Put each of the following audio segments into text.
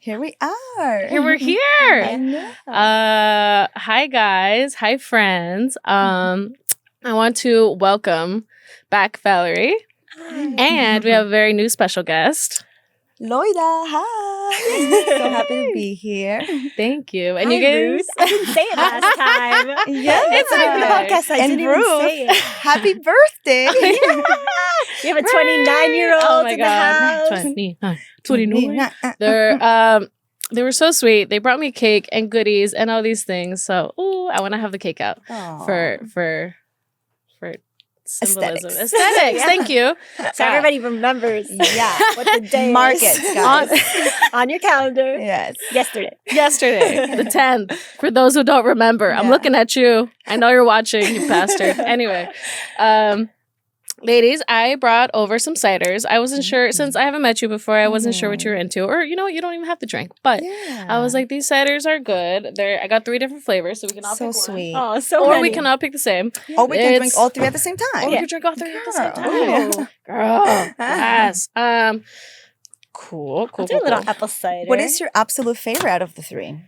Here we are. Here we're here. I know. Hi guys. Hi friends. I want to welcome back Valerie. And we have a very new special guest. Loida, hi. So happy to be here. Thank you. And Hi, you guys Ruth. I didn't say it last time. Yeah, it's like the podcast. I and didn't even Ruth, say it. happy birthday. You have a 29-year-old Oh my in the God. house. 29. They were so sweet. They brought me cake and goodies and all these things. So, I want to have the cake out for symbolism. Aesthetics. Yeah. Thank you. So everybody remembers what the day Mark is. it, guys. On your calendar. Yes. Yesterday. Yesterday, the 10th. For those who don't remember, I'm looking at you. I know you're watching, you bastard. Anyway, ladies, I brought over some ciders. I wasn't sure, since I haven't met you before, I wasn't sure what you were into. Or, you know what, you don't even have to drink. But I was like, these ciders are good. I got 3 different flavors, so we can all pick sweet. one. Oh, so Or many. we can all pick the same. Or we can drink all 3 at the same time. Or we can drink all 3 at the same time. Girl. Girl. Yes. Cool. I'll do a little apple cider. What is your absolute favorite out of the 3?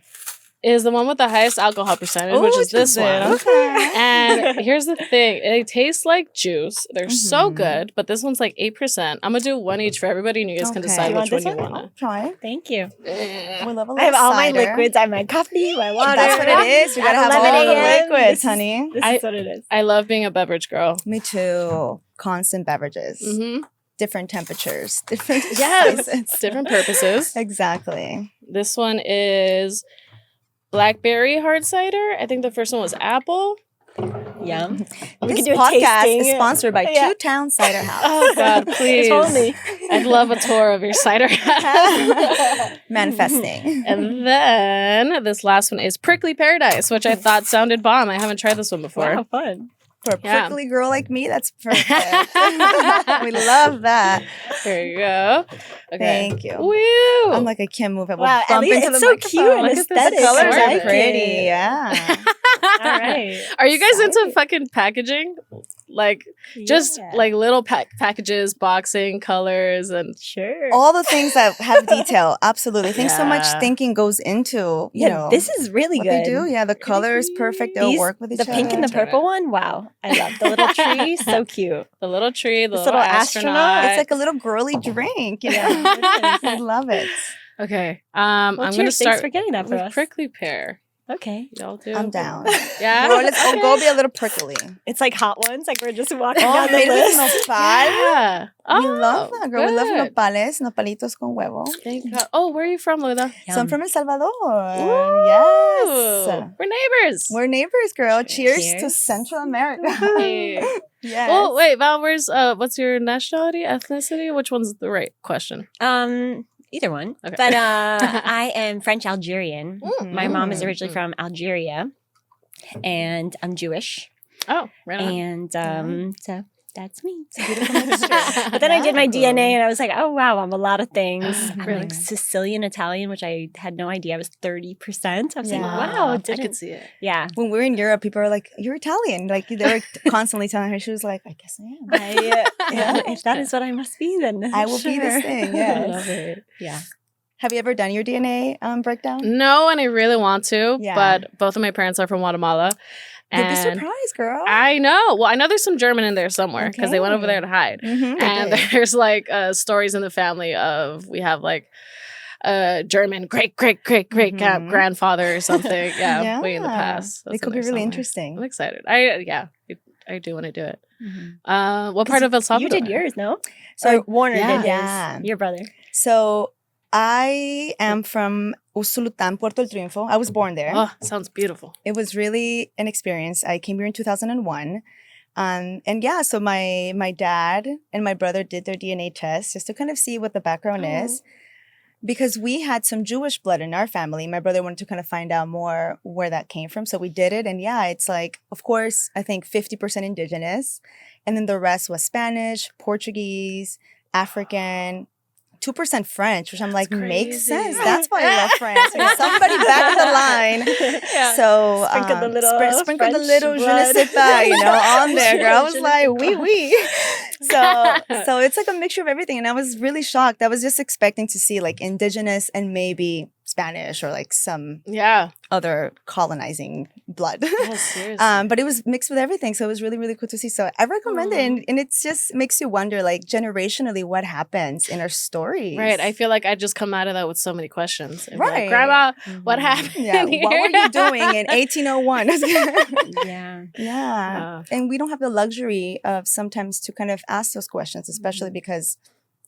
Is the one with the highest alcohol percentage, which is this one. Okay. And here's the thing. They taste like juice. They're so good, but this one's like 8%. I'm going to do 1 each for everybody, and you guys can decide which one you want I'll try it. Thank you. We love a I have all my cider. liquids. I have my coffee, my water. That's what it is. You gotta have all 11 the a.m. liquids, honey. This is what it is. I love being a beverage girl. Me too. Constant beverages. Mm-hmm. Different temperatures. Different Yes. sizes. Different purposes. Exactly. This one is blackberry hard cider. I think the first one was apple. Yum. We This can do a podcast tasting. is sponsored by Yeah. Two Town Cider House. Oh, God, please. Totally. I'd love a tour of your cider house. Manifesting. And then this last one is Prickly Paradise, which I thought sounded bomb. I haven't tried this one before. Wow, fun. For a Yeah. prickly girl like me, that's perfect. We love that. There you go. Okay. Thank you. Woo! I'm like, I can't move. I will Wow, bump Ellie, into it's the so microphone. cute and Look at this. aesthetic. The colors I are like pretty. it. Yeah. All right. Are you guys into Exciting. fucking packaging? Like, just Yeah. like little packages, boxing, colors, and Sure. All the things that have detail. Absolutely. I think so much Yeah. thinking goes into, you know, this is really what good. they do. Yeah, the color is perfect. They'll These- work with each the other. pink and the purple one, wow. I love the little tree. So cute. the little tree, the This little little astronaut. It's like a little girly drink, you know? Yeah, I love it. Okay. Well, I'm going to cheers. start Thanks for getting that for with us. prickly pear. Okay. Y'all do? I'm down. Yeah? Girl, let's go be a little prickly. It's like hot ones. Like we're just walking Oh, down the made with list. nopal. Yeah. Oh, We love that, girl. We love good. nopales, nopalitos con huevo. Thank God. Oh, where are you from, Loida? So I'm from El Salvador. Ooh, Yes. We're neighbors. We're neighbors, girl. Cheers to Cheers. Central America. Hey. Yes. Well, wait, Val, what's your nationality, ethnicity? Which one's the right question? Either one. Okay. But I am French Algerian. My mom is Mm. originally from Algeria, and I'm Jewish. Oh, right on. And so that's me. Beautiful mixture. But then I did my Yeah. DNA, and I was like, oh wow, I'm a lot of things. I'm Really? like Sicilian Italian, which I had no idea. I was 30%. I was like, Yeah. wow, I didn't. could see it. Yeah. When we were in Europe, people are like, "You're Italian." Like they were constantly telling her. She was like, "I guess I am. If that is what I must be, then I will be this sure. thing." I Yes. love it. Yeah. Have you ever done your DNA breakdown? No, and I really want to, Yeah. but both of my parents are from Guatemala. You'd be And surprised, girl. I know. Well, I know there's some German in there somewhere because they went over Okay. there to hide. Mhm, And they did. there's like stories in the family of we have like a German great Mhm. grandfather or something. Yeah, way in the Yeah. past. It That's could in be there really somewhere. interesting. I'm excited. I do want to do it. Mhm. What part of El Salvador? You did yours, no? So Or Warner yeah. did his. Yeah. Your brother. So I am from Usulután, Puerto El Triunfo. I was born there. Oh, sounds beautiful. It was really an experience. I came here in 2001. And yeah, so my dad and my brother did their DNA test just to kind of see what the background Oh. is. Because we had some Jewish blood in our family. My brother wanted to kind of find out more where that came from. So we did it. And yeah, it's like, of course, I think 50% indigenous. And then the rest was Spanish, Portuguese, African, 2% French, which I'm like, makes crazy. sense. That's why I love France. There's somebody back of the line. Yeah. So Sprinkle the little sprinkle the French little je ne blood. sais pas, on there, girl. I was like, oui. So it's like a mixture of everything. And I was really shocked. I was just expecting to see like indigenous and maybe Spanish or like some other colonizing blood. Yes, seriously. But it was mixed with everything. So it was really, really cool to see. So I recommend it. And it just makes you wonder, like, generationally, what happens in our stories. Right. I feel like I just come out of that with so many questions. And Right. Like, Grandma, what happened? Yeah. Here? What were you doing in 1801? Yeah. Yeah. And we don't have the luxury of sometimes to kind of ask those questions, especially because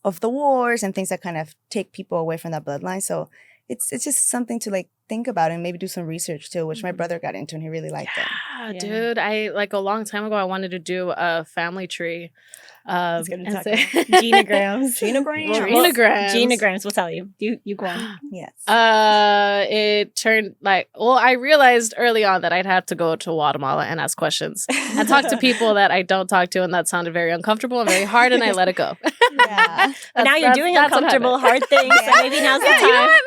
of the wars and things that kind of take people away from that bloodline. So it's just something to like think about and maybe do some research too, which my brother got into and he really liked it. Yeah, dude. I like a long time ago I wanted to do a family tree. Genograms. Genograms. We'll tell you. You go on. Yes. It turned I realized early on that I'd have to go to Guatemala and ask questions and talk to people that I don't talk to, and that sounded very uncomfortable and very hard, and I let it go. Yeah. But now you're doing uncomfortable, hard things, so maybe now's the time. You know what?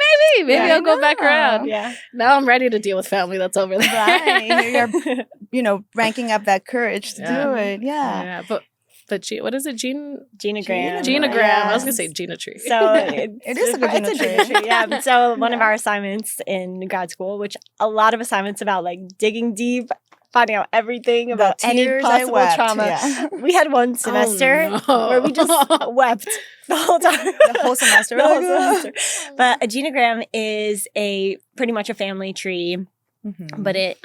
Maybe I'll go back around. Yeah. Now I'm ready to deal with family that's over there. Right. You're ranking up that courage to do it. Yeah. But what is it? Genogram. Genogram. Yes. I was gonna say Gina tree. So It is a good it's a Gina tree. Yeah. So one of our assignments in grad school, which a lot of assignments about like digging deep, finding out everything about any possible trauma. Yeah. We had one semester where we just wept the whole time. The whole semester. The whole semester. But a genogram is pretty much a family tree. Mm-hmm. But it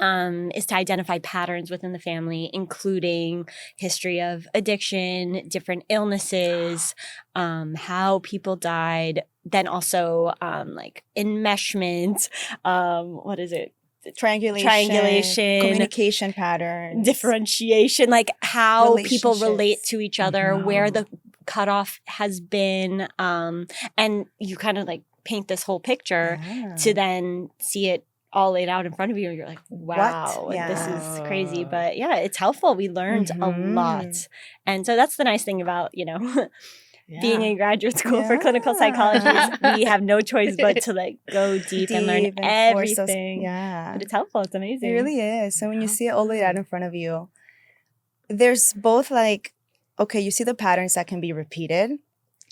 is to identify patterns within the family, including history of addiction, different illnesses, how people died, then also like enmeshment, what is it? Triangulation, communication patterns, differentiation, like how people relate to each other, where the cutoff has been, and you kind of like paint this whole picture to then see it all laid out in front of you, and you're like, wow, this is crazy. But yeah, it's helpful. We learned a lot. And so that's the nice thing about, being in graduate school for clinical psychology is we have no choice but to like go deep and learn everything. But it's helpful. It's amazing. It really is. So when you see it all laid out in front of you, there's both like, okay, you see the patterns that can be repeated,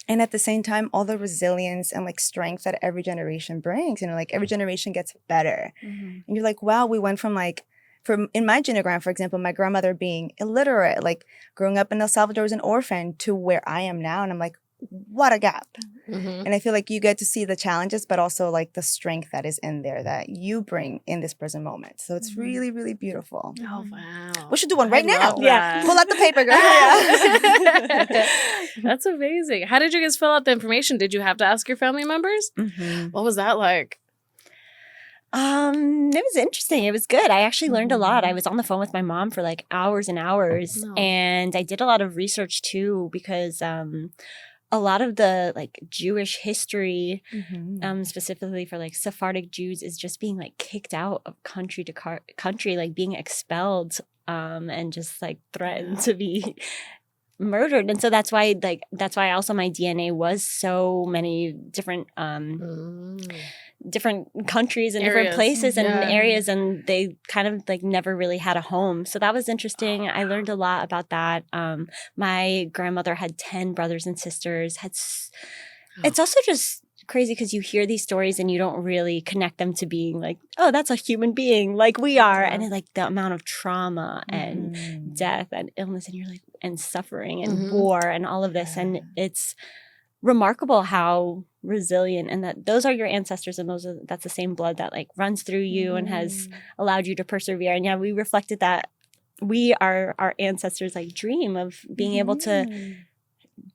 and at the same time, all the resilience and like strength that every generation brings. Like every generation gets better. And you're like, wow, we went from in my genogram, for example, my grandmother being illiterate, like growing up in El Salvador as an orphan, to where I am now. And I'm like, what a gap. And I feel like you get to see the challenges, but also like the strength that is in there that you bring in this present moment. So it's really, really beautiful. Oh, wow. We should do one right now. Yeah. Pull out the paper, girl. That's amazing. How did you guys fill out the information? Did you have to ask your family members? What was that like? It was interesting. It was good. I actually learned a lot. I was on the phone with my mom for like hours and hours. And I did a lot of research too, because a lot of the like Jewish history, specifically for like Sephardic Jews, is just being like kicked out of country to country, like being expelled and just like threatened to be murdered. And so that's why also my DNA was so many different different countries and different places and areas, and they kind of like never really had a home. So that was interesting. I learned a lot about that. My grandmother had 10 brothers and sisters. It's also just crazy because you hear these stories and you don't really connect them to being like, oh, that's a human being like we are. And then, like the amount of trauma and death and illness, and you're like, and suffering and war and all of this. And it's remarkable how resilient, and that those are your ancestors, and that's the same blood that like runs through you and has allowed you to persevere. And yeah, we reflected that our ancestors like dream of being able to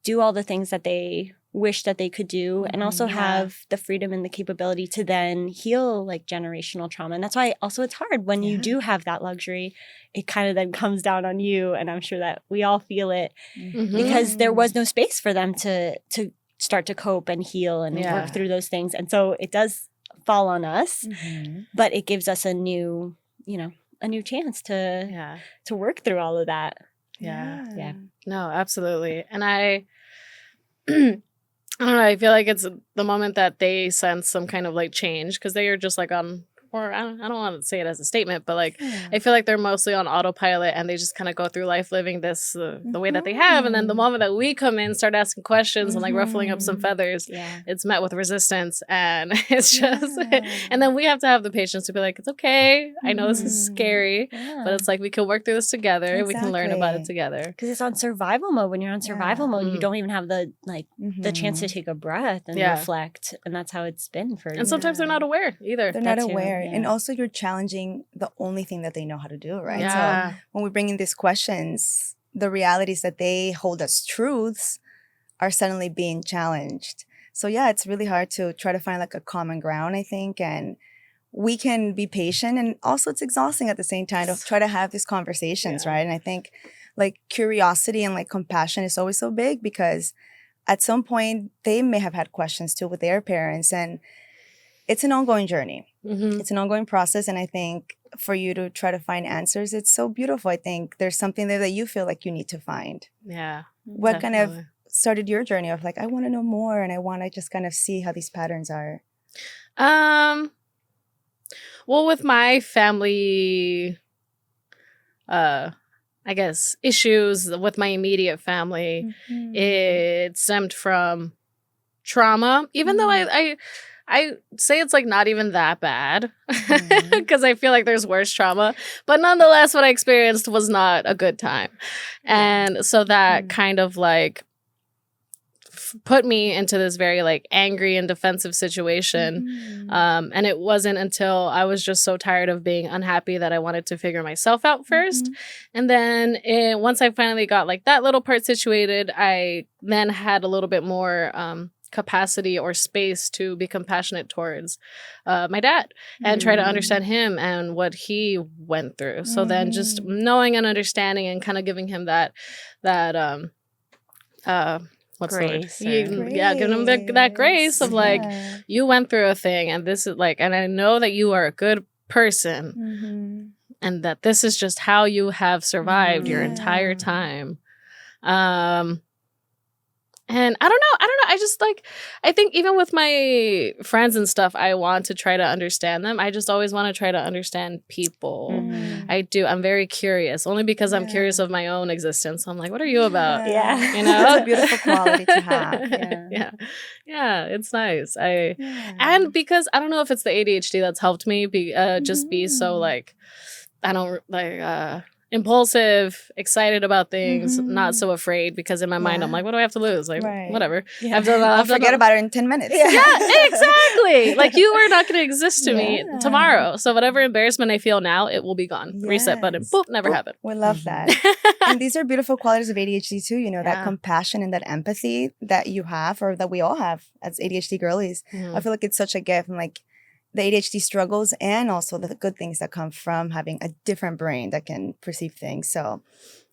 do all the things that they wish that they could do, and also have the freedom and the capability to then heal like generational trauma. And that's why also it's hard when you do have that luxury. It kind of then comes down on you, and I'm sure that we all feel it because there was no space for them to start to cope and heal and work through those things. And so it does fall on us, but it gives us a new chance to work through all of that. Yeah. No, absolutely. And I don't know, I feel like it's the moment that they sense some kind of like change, because they are just like on or I don't want to say it as a statement, but like I feel like they're mostly on autopilot and they just kind of go through life living this the way that they have, and then the moment that we come in, start asking questions and like ruffling up some feathers, it's met with resistance, and it's just and then we have to have the patience to be like, it's okay, I know this is scary, but it's like we can work through this together. We can learn about it together, because it's on survival mode. When you're on survival mode, you don't even have the the chance to take a breath and reflect, and that's how it's been for. And sometimes they're not aware either. They're not aware, and also you're challenging the only thing that they know how to do, right? So when we bring in these questions, the realities that they hold as truths are suddenly being challenged. So yeah, it's really hard to try to find like a common ground, I think, and we can be patient, and also it's exhausting at the same time to try to have these conversations, right? And I think like curiosity and like compassion is always so big, because at some point they may have had questions too with their parents, and it's an ongoing journey. It's an ongoing process, and I think for you to try to find answers, it's so beautiful. I think there's something there that you feel like you need to find. Yeah. What kind of started your journey of like, I want to know more, and I want to just kind of see how these patterns are? Well, with my family, I guess, issues with my immediate family, it stemmed from trauma, even though I say it's like not even that bad, because I feel like there's worse trauma, but nonetheless what I experienced was not a good time. And so that kind of like put me into this very like angry and defensive situation. And it wasn't until I was just so tired of being unhappy that I wanted to figure myself out first. And then once I finally got like that little part situated, I then had a little bit more capacity or space to be compassionate towards my dad and try to understand him and what he went through. So then just knowing and understanding and kind of giving him that what's grace, the word? Yeah, giving him that grace of like, you went through a thing, and this is like, and I know that you are a good person, and that this is just how you have survived your entire time. And I don't know. I just like, I think even with my friends and stuff, I want to try to understand them. I just always want to try to understand people. I do. I'm very curious, only because I'm curious of my own existence. I'm like, what are you about? You know, it's a beautiful quality to have. Yeah, it's nice. And because I don't know if it's the ADHD that's helped me just be so like, I don't like impulsive, excited about things, not so afraid, because in my mind I'm like, what do I have to lose? Like, whatever. I'll forget about it in 10 minutes. Yeah, exactly. Like, you are not going to exist to me tomorrow. So whatever embarrassment I feel now, it will be gone. Reset button. Boop, never happened. We love that. And these are beautiful qualities of ADHD too, you know, that compassion and that empathy that you have, or that we all have as ADHD girlies. I feel like it's such a gift, and like the ADHD struggles and also the good things that come from having a different brain that can perceive things. So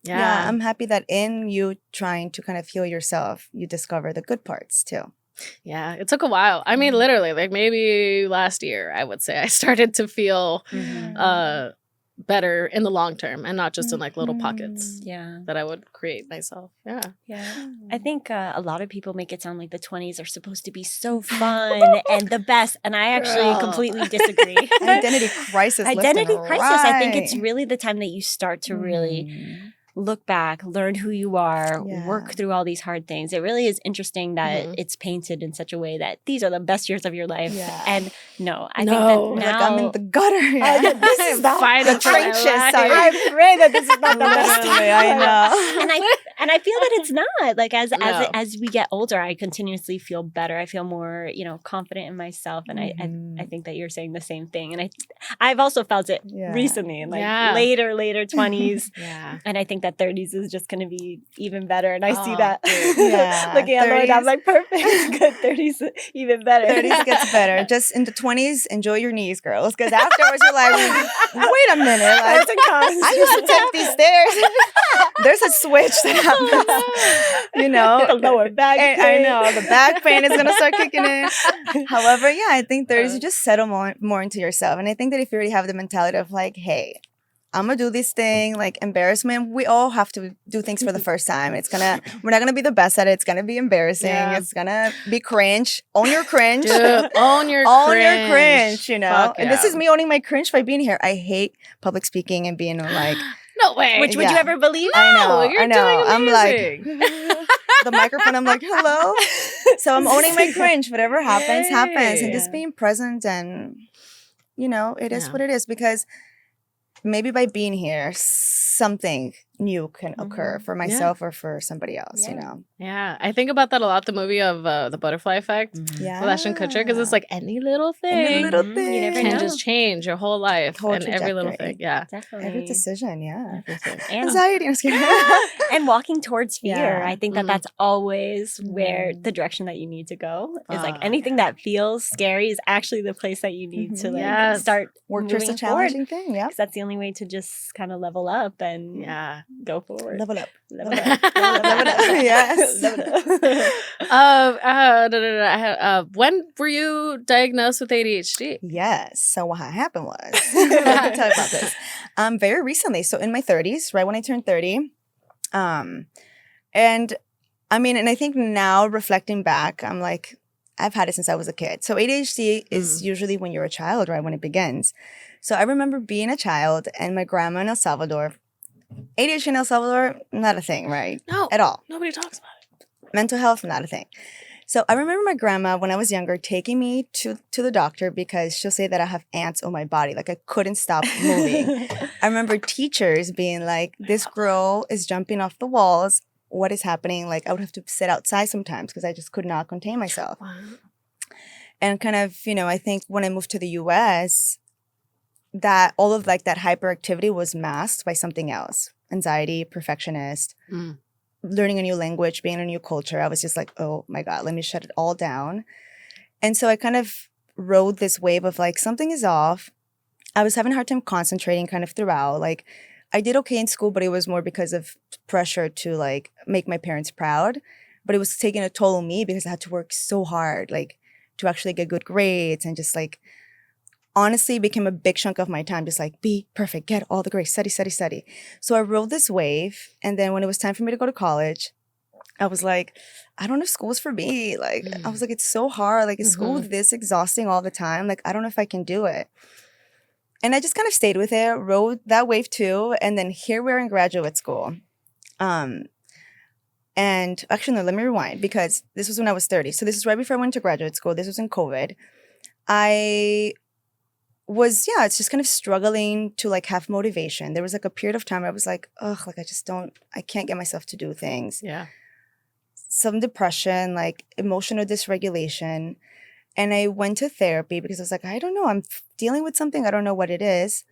yeah, I'm happy that in you trying to kind of heal yourself, you discover the good parts too. Yeah, it took a while. I mean, literally, like maybe last year, I would say I started to feel better in the long term, and not just in like little pockets that I would create myself. I think a lot of people make it sound like the 20s are supposed to be so fun and the best, and I actually completely disagree. Identity crisis. I think it's really the time that you start to really look back, learn who you are, work through all these hard things. It really is interesting that it's painted in such a way that these are the best years of your life. And I think that now, like I'm in the gutter. This is the trenches. I pray that this is not the best way. I know. And I feel that it's not. Like as we get older, I continuously feel better. I feel more, confident in myself. And I think that you're saying the same thing. And I've also felt it recently, in like later 20s. And I think that 30s is just going to be even better. And I see that. Looking at Loida, I'm like, perfect. Good. 30s even better. 30s gets better. Just in the 20s, enjoy your knees, girls. Because afterwards you're like, wait a minute. Like, I used to take these stairs. There's a switch that happens. The lower back pain. I know. The back pain is going to start kicking in. However, I think 30s, you just settle more into yourself. And I think that if you already have the mentality of like, hey, I'm gonna do this thing, like embarrassment. We all have to do things for the first time. We're not gonna be the best at it. It's gonna be embarrassing. Yeah. It's gonna be cringe. Own your cringe. Dude, own your cringe, you know? Fuck And this yeah. is me owning my cringe by being here. I hate public speaking and being like, no way. Which would you ever believe? I know. You're I know. doing I'm like, amazing. the microphone, I'm like, hello. So I'm owning my cringe. Whatever happens, happens. And just being present and, you know, it is what it is. Because maybe by being here, something new can occur for myself or for somebody else, you know? Yeah, I think about that a lot, the movie of The Butterfly Effect with Ashton Kutcher, because it's like any little thing, you never can know. just change your whole life Whole and every little trajectory. thing. Yeah, Definitely. Every decision, And, anxiety. I'm just kidding. and walking towards fear. Yeah. I think that that's always where the direction that you need to go is like anything that feels scary is actually the place that you need to like start work towards a moving challenging forward. thing. Yeah. Because that's the only way to just kind of level up and go forward. Level up. Level up. Level up. Level up. Yes. When were you diagnosed with ADHD? Yes. So what happened was, let me tell you about this. Very recently, so in my 30s, right when I turned 30, and I mean, and I think now reflecting back, I'm like, I've had it since I was a kid. So ADHD is usually when you're a child, right, when it begins. So I remember being a child and my grandma in El Salvador. ADHD in El Salvador, not a thing, right? No. At all. Nobody talks about it. Mental health, not a thing. So I remember my grandma, when I was younger, taking me to the doctor because she'll say that I have ants on my body. Like I couldn't stop moving. I remember teachers being like, this girl is jumping off the walls. What is happening? Like I would have to sit outside sometimes because I just could not contain myself. Wow. And kind of, you know, I think when I moved to the US, that all of like that hyperactivity was masked by something else. Anxiety, perfectionist, learning a new language, being in a new culture. I was just like, oh my God, let me shut it all down. And so I kind of rode this wave of like, something is off. I was having a hard time concentrating kind of throughout. Like I did okay in school, but it was more because of pressure to like make my parents proud. But it was taking a toll on me because I had to work so hard, like to actually get good grades and just like, honestly, it became a big chunk of my time, just like, be perfect, get all the grades, study, study, study. So I rode this wave. And then when it was time for me to go to college, I was like, I don't know if school's for me. Like, I was like, it's so hard. Like, is school this exhausting all the time? Like, I don't know if I can do it. And I just kind of stayed with it, rode that wave too. And then here we're in graduate school. And actually, no, let me rewind because this was when I was 30. So this is right before I went to graduate school. This was in COVID. It's just kind of struggling to like have motivation. There was like a period of time where I was like, ugh, like I can't get myself to do things. Yeah. Some depression, like emotional dysregulation. And I went to therapy because I was like, I don't know, I'm dealing with something. I don't know what it is.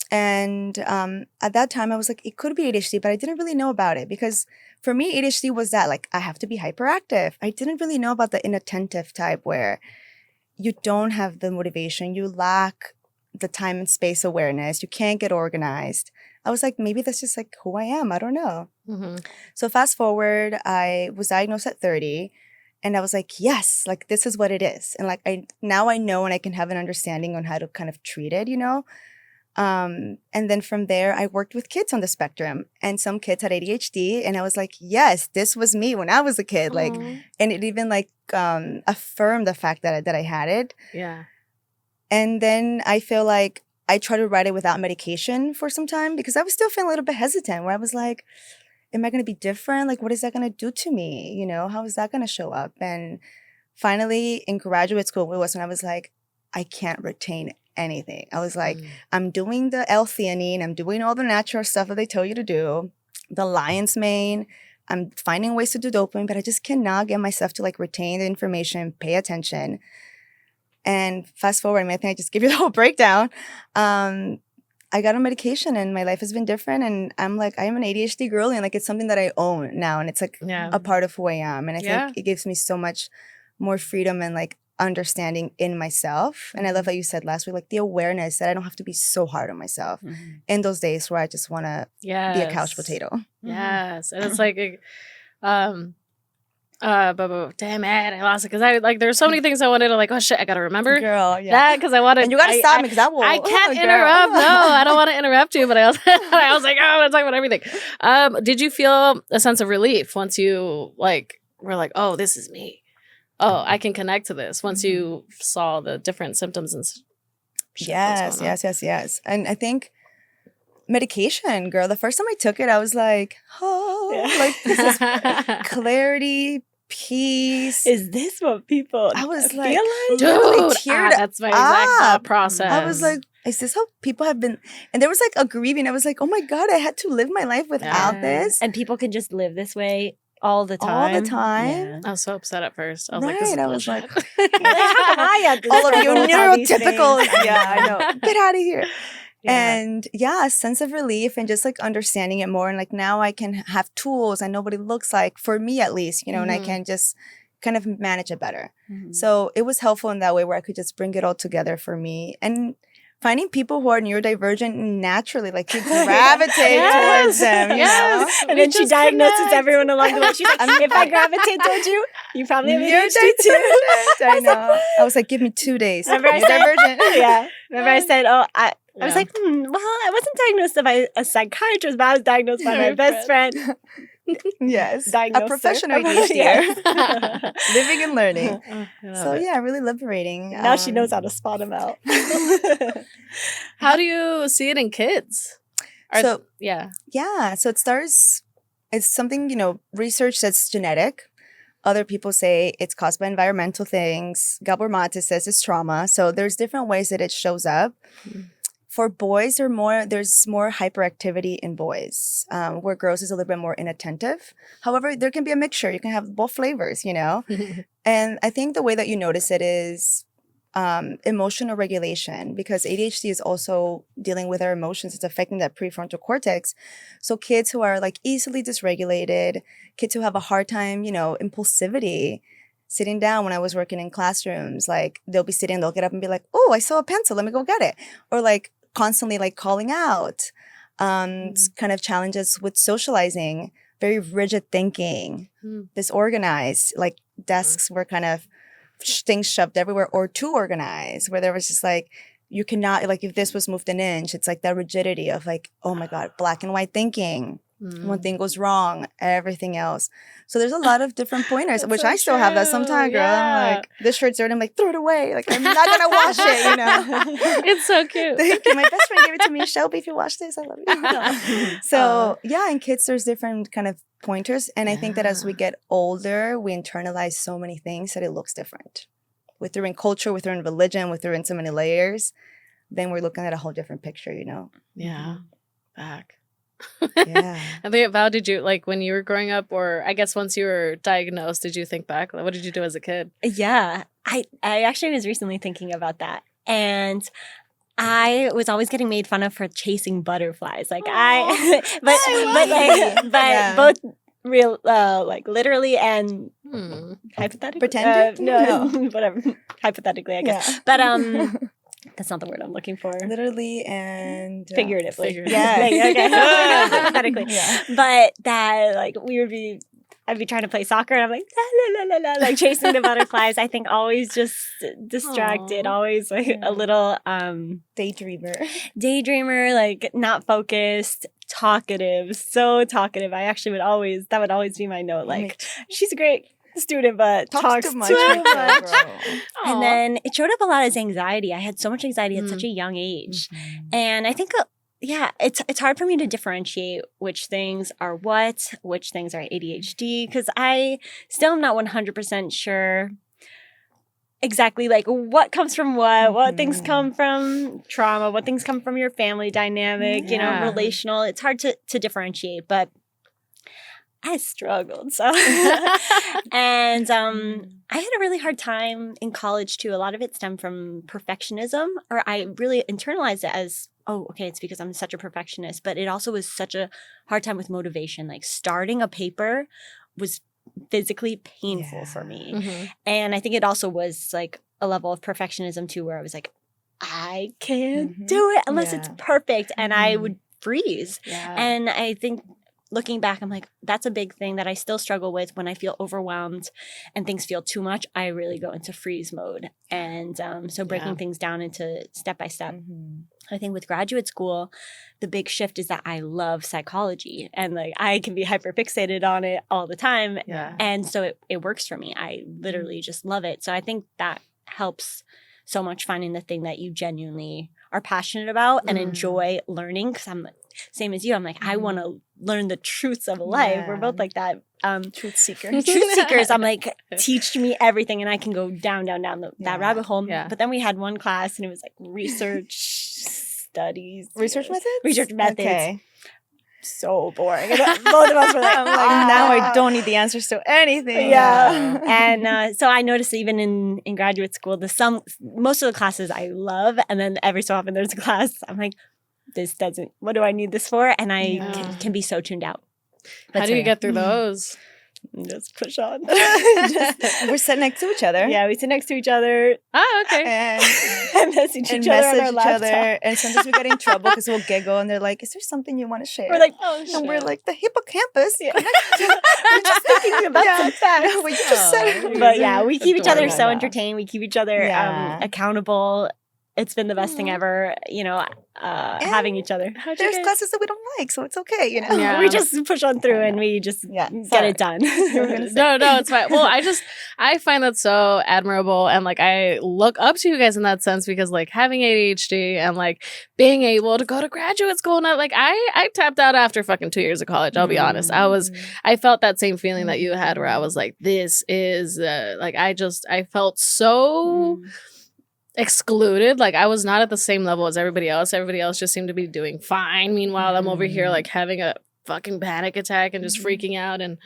And at that time I was like, it could be ADHD, but I didn't really know about it because for me, ADHD was that like, I have to be hyperactive. I didn't really know about the inattentive type where you don't have the motivation, you lack the time and space awareness, you can't get organized. I was like, maybe that's just like who I am. I don't know. So fast forward, I was diagnosed at 30 and I was like, yes, like this is what it is. And like, now I know and I can have an understanding on how to kind of treat it, you know? And then from there, I worked with kids on the spectrum and some kids had ADHD. And I was like, yes, this was me when I was a kid. Like, and it even like affirmed the fact that I had it. Yeah. And then I feel like I tried to write it without medication for some time because I was still feeling a little bit hesitant where I was like, am I going to be different? Like, what is that going to do to me? You know, how is that going to show up? And finally in graduate school, it was when I was like, I can't retain anything. I was like, I'm doing the L-theanine. I'm doing all the natural stuff that they tell you to do. The lion's mane. I'm finding ways to do dopamine, but I just cannot get myself to like retain the information, pay attention. And fast forward, I mean, I think I just give you the whole breakdown. I got on medication and my life has been different. And I'm like, I am an ADHD girl and like, it's something that I own now. And it's like a part of who I am. And I think it gives me so much more freedom and like understanding in myself. And I love how you said last week, like the awareness that I don't have to be so hard on myself in those days where I just want to be a couch potato. Yes. And it's like, But damn it, I lost it because there were so many things I wanted to like. Oh shit, I gotta remember that because I wanted. And you gotta stop me because I will. I can't interrupt. No, I don't want to interrupt you. But I was like, oh, I want to talk about everything. Did you feel a sense of relief once you were like, oh, this is me. Oh, I can connect to this. Once you saw the different symptoms and shit. Yes. And I think medication, girl. The first time I took it, I was like, oh, like this is clarity. Peace. Is this what people I was feel like, like? dude, that's my exact thought process. I was like, is this how people have been? And there was like a grieving. I was like, oh my God, I had to live my life without this. And people can just live this way all the time. All the time. Yeah. I was so upset at first. I was like, this is I was like, how come I got this all of you trouble with all these neurotypical. things? Yeah, I know. Get out of here. Yeah. And a sense of relief and just like understanding it more. And like now I can have tools I know what it looks like, for me at least, and I can just kind of manage it better. So it was helpful in that way where I could just bring it all together for me. And finding people who are neurodivergent naturally, like you gravitate towards them, you know? And then she diagnoses everyone along the way. She's like, if I gravitate towards you, you probably have ADHD too. I know. I was like, give me 2 days. Remember I said, Remember I said, I was like, well, I wasn't diagnosed by a psychiatrist, but I was diagnosed by my best friend. Yes. Diagnosed a professional ADHD. Living and learning. So really liberating. Now she knows how to spot them out. How do you see it in kids? So it's something, research says genetic. Other people say it's caused by environmental things. Gabor Mate says it's trauma. So there's different ways that it shows up. For boys, there's more hyperactivity in boys, where girls is a little bit more inattentive. However, there can be a mixture. You can have both flavors, And I think the way that you notice it is emotional regulation, because ADHD is also dealing with our emotions. It's affecting that prefrontal cortex. So kids who are like easily dysregulated, kids who have a hard time, impulsivity, sitting down when I was working in classrooms, like they'll be sitting, they'll get up and be like, oh, I saw a pencil, let me go get it. Or like constantly like calling out, kind of challenges with socializing, very rigid thinking, disorganized, like desks were kind of things shoved everywhere, or too organized, where there was just like, you cannot, like if this was moved an inch, it's like that rigidity of like, oh my God, black and white thinking. One thing goes wrong, everything else. So there's a lot of different pointers, which I still have that sometimes, girl. I'm like, this shirt's dirty. I'm like, throw it away. Like, I'm not going to wash it, It's so cute. Thank you. My best friend gave it to me. Shelby, if you wash this, I love you. So, in kids, there's different kind of pointers. And I think that as we get older, we internalize so many things that it looks different. If they're in culture, if they're in religion, if they're in so many layers, then we're looking at a whole different picture, Yeah. Back. Yeah. I think, Val, did you, like, when you were growing up, or I guess once you were diagnosed, did you think back? What did you do as a kid? Yeah. I actually was recently thinking about that. And I was always getting made fun of for chasing butterflies. Like both real, like literally and hypothetically. Pretended? No, whatever. Hypothetically, I guess. Yeah. But that's not the word I'm looking for. Literally and figuratively. Yeah. Okay. Hypothetically. Yeah. But that, like, I'd be trying to play soccer and I'm like, la, la, la, la, like chasing the butterflies. I think always just distracted, always like a little daydreamer, like not focused, talkative, so talkative. That would always be my note. Like, she's a great student, but talks too much. And then it showed up a lot as anxiety. I had so much anxiety at such a young age. And I think it's hard for me to differentiate which things are which things are ADHD, because I still am not 100% sure exactly like what comes from what things come from trauma, what things come from your family dynamic, relational. It's hard to differentiate, but I struggled. So, and I had a really hard time in college too. A lot of it stemmed from perfectionism, or I really internalized it as, oh, okay, it's because I'm such a perfectionist. But it also was such a hard time with motivation. Like starting a paper was physically painful for me. And I think it also was like a level of perfectionism too, where I was like, I can't do it unless it's perfect. And I would freeze. And I think looking back, I'm like, that's a big thing that I still struggle with when I feel overwhelmed and things feel too much. I really go into freeze mode. And so breaking things down into step by step. I think with graduate school, the big shift is that I love psychology and like I can be hyper fixated on it all the time. Yeah. And so it works for me. I literally just love it. So I think that helps so much, finding the thing that you genuinely are passionate about and enjoy learning. Because I'm same as you. I'm like, I want to learn the truths of life. We're both like that. Truth seekers. Truth seekers. I'm like, teach me everything, and I can go down that rabbit hole. Yeah. But then we had one class, and it was like research studies, Research methods. research methods. Okay. So boring. And both of us were like, I'm like, now I don't need the answers to anything. Yeah. And so I noticed even in graduate school, most of the classes I love, and then every so often there's a class I'm like, this doesn't, what do I need this for? And I can be so tuned out. How do you get through those? Just push on. We're sitting next to each other. Yeah, we sit next to each other. Oh, okay. And message each other on our laptop. And sometimes we get in trouble because we'll giggle and they're like, is there something you want to share? We're like, Oh, shit. and we're like, the hippocampus. Yeah. We're just thinking about some facts. No, what you just said. But yeah, we keep each other Adorable. so entertained. We keep each other accountable. It's been the best thing ever, having each other. There's classes that we don't like, so it's okay, Yeah. We just push on through and we just get it done. No, it's fine. Well, I find that so admirable, and like I look up to you guys in that sense because like having ADHD and like being able to go to graduate school and I tapped out after fucking 2 years of college. I'll be honest. I felt that same feeling that you had where I was like, this is I felt so excluded. Like I was not at the same level as everybody else. Everybody else just seemed to be doing fine. Meanwhile, I'm over here like having a fucking panic attack and just freaking out. And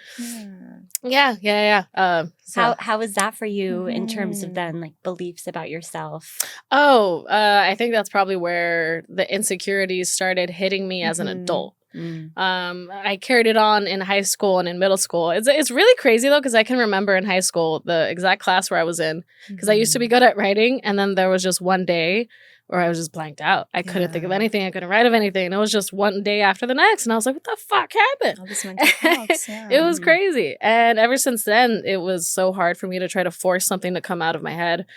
How was that for you in terms of then like beliefs about yourself? I think that's probably where the insecurities started hitting me as an adult. I carried it on in high school and in middle school. It's really crazy though, because I can remember in high school the exact class where I was in, because I used to be good at writing, and then there was just one day where I was just blanked out. I couldn't think of anything. I couldn't write of anything. And it was just one day after the next, and I was like, what the fuck happened? All this mental blocks, It was crazy. And ever since then, it was so hard for me to try to force something to come out of my head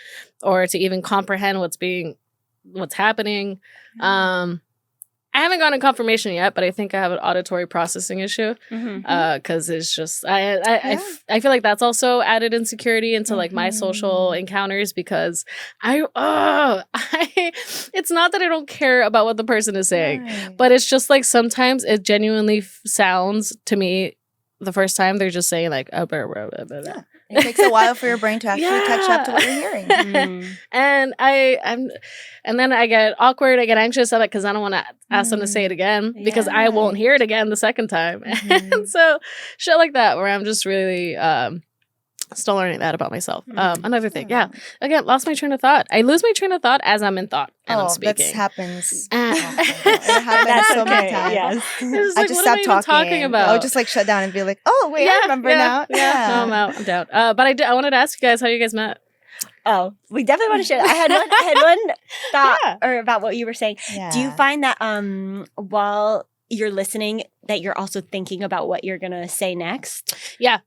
or to even comprehend what's happening. I haven't gotten confirmation yet, but I think I have an auditory processing issue because it's just I feel like that's also added insecurity into like my social encounters, because it's not that I don't care about what the person is saying, but it's just like sometimes it genuinely sounds to me the first time they're just saying like blah, blah, blah, blah, blah. Yeah. It takes a while for your brain to actually catch up to what you're hearing. And and then I get awkward, I get anxious at it because I don't want to ask them to say it again because I won't hear it again the second time. And so shit like that, where I'm just really still learning that about myself. Another thing, again, lost my train of thought. I lose my train of thought as I'm in thought and I'm speaking. That happens. It happens so many times. Yes. Just I like, just what am I stopped even talking about? I'll just like shut down and be like, oh wait, I remember now. Yeah. No, I'm out. I'm down. But I wanted to ask you guys how you guys met. Oh, we definitely want to share that. I had one thought or about what you were saying. Yeah. Do you find that while you're listening that you're also thinking about what you're gonna say next? Yeah.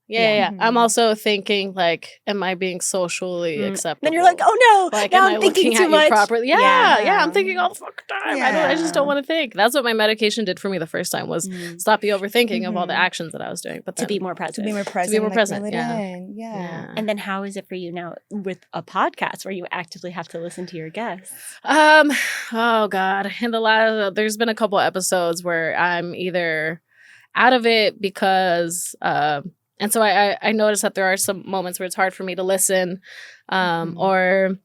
I'm also thinking like, am I being socially acceptable? Then you're like, oh no, like, now am I'm I thinking looking too at much. you properly? Yeah, I'm thinking all the fucking time. Yeah. I just don't want to think. That's what my medication did for me the first time, was stop the overthinking of all the actions that I was doing. But To be more present. To be more present. To be more like, present, reel it yeah. in. Yeah. And then how is it for you now with a podcast where you actively have to listen to your guests? Oh God. In the last, there's been a couple episodes where I'm either out of it because, and so I noticed that there are some moments where it's hard for me to listen, or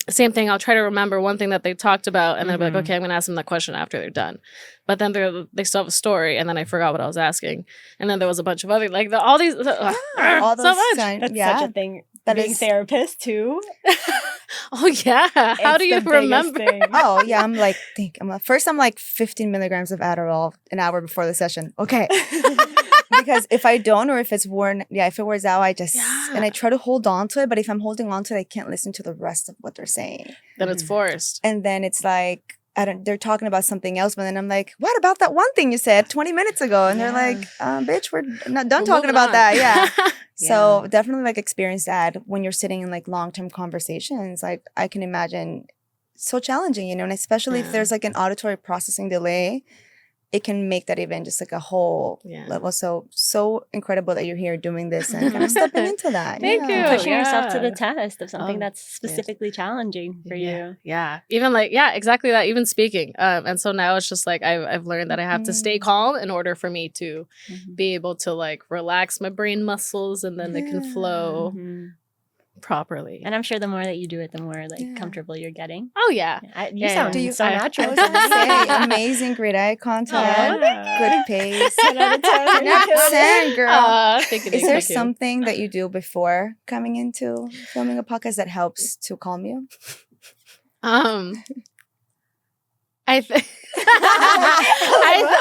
same thing. I'll try to remember one thing that they talked about, and then I'll be like, okay, I'm going to ask them that question after they're done. But then they still have a story, and then I forgot what I was asking. And then there was a bunch of other, like all these, all those so much. That's such a thing. That Being is therapist too. Oh yeah. How do you remember? Oh yeah, I'm like 15 milligrams of Adderall an hour before the session. Okay. Because if I don't, or if it wears out, I just and I try to hold on to it. But if I'm holding on to it, I can't listen to the rest of what they're saying. Then it's forced. And then it's like they're talking about something else, but then I'm like, what about that one thing you said 20 minutes ago? And they're like, bitch, we're not done talking about that. Yeah. So definitely like experience that when you're sitting in like long-term conversations. Like I can imagine so challenging, and especially if there's like an auditory processing delay, it can make that event just like a whole level. So incredible that you're here doing this and kind of stepping into that. Thank you. Pushing yourself to the test of something that's specifically challenging for you. Yeah. Even like, exactly that. Even speaking. And so now it's just like I've learned that I have to stay calm in order for me to be able to like relax my brain muscles, and then they can flow properly. And I'm sure the more that you do it, the more like comfortable you're getting. Oh yeah. You sound so natural. I was gonna say, amazing, great eye contact, good pace. 10 out of 10, girl. Is there something that you do before coming into filming a podcast that helps to calm you? I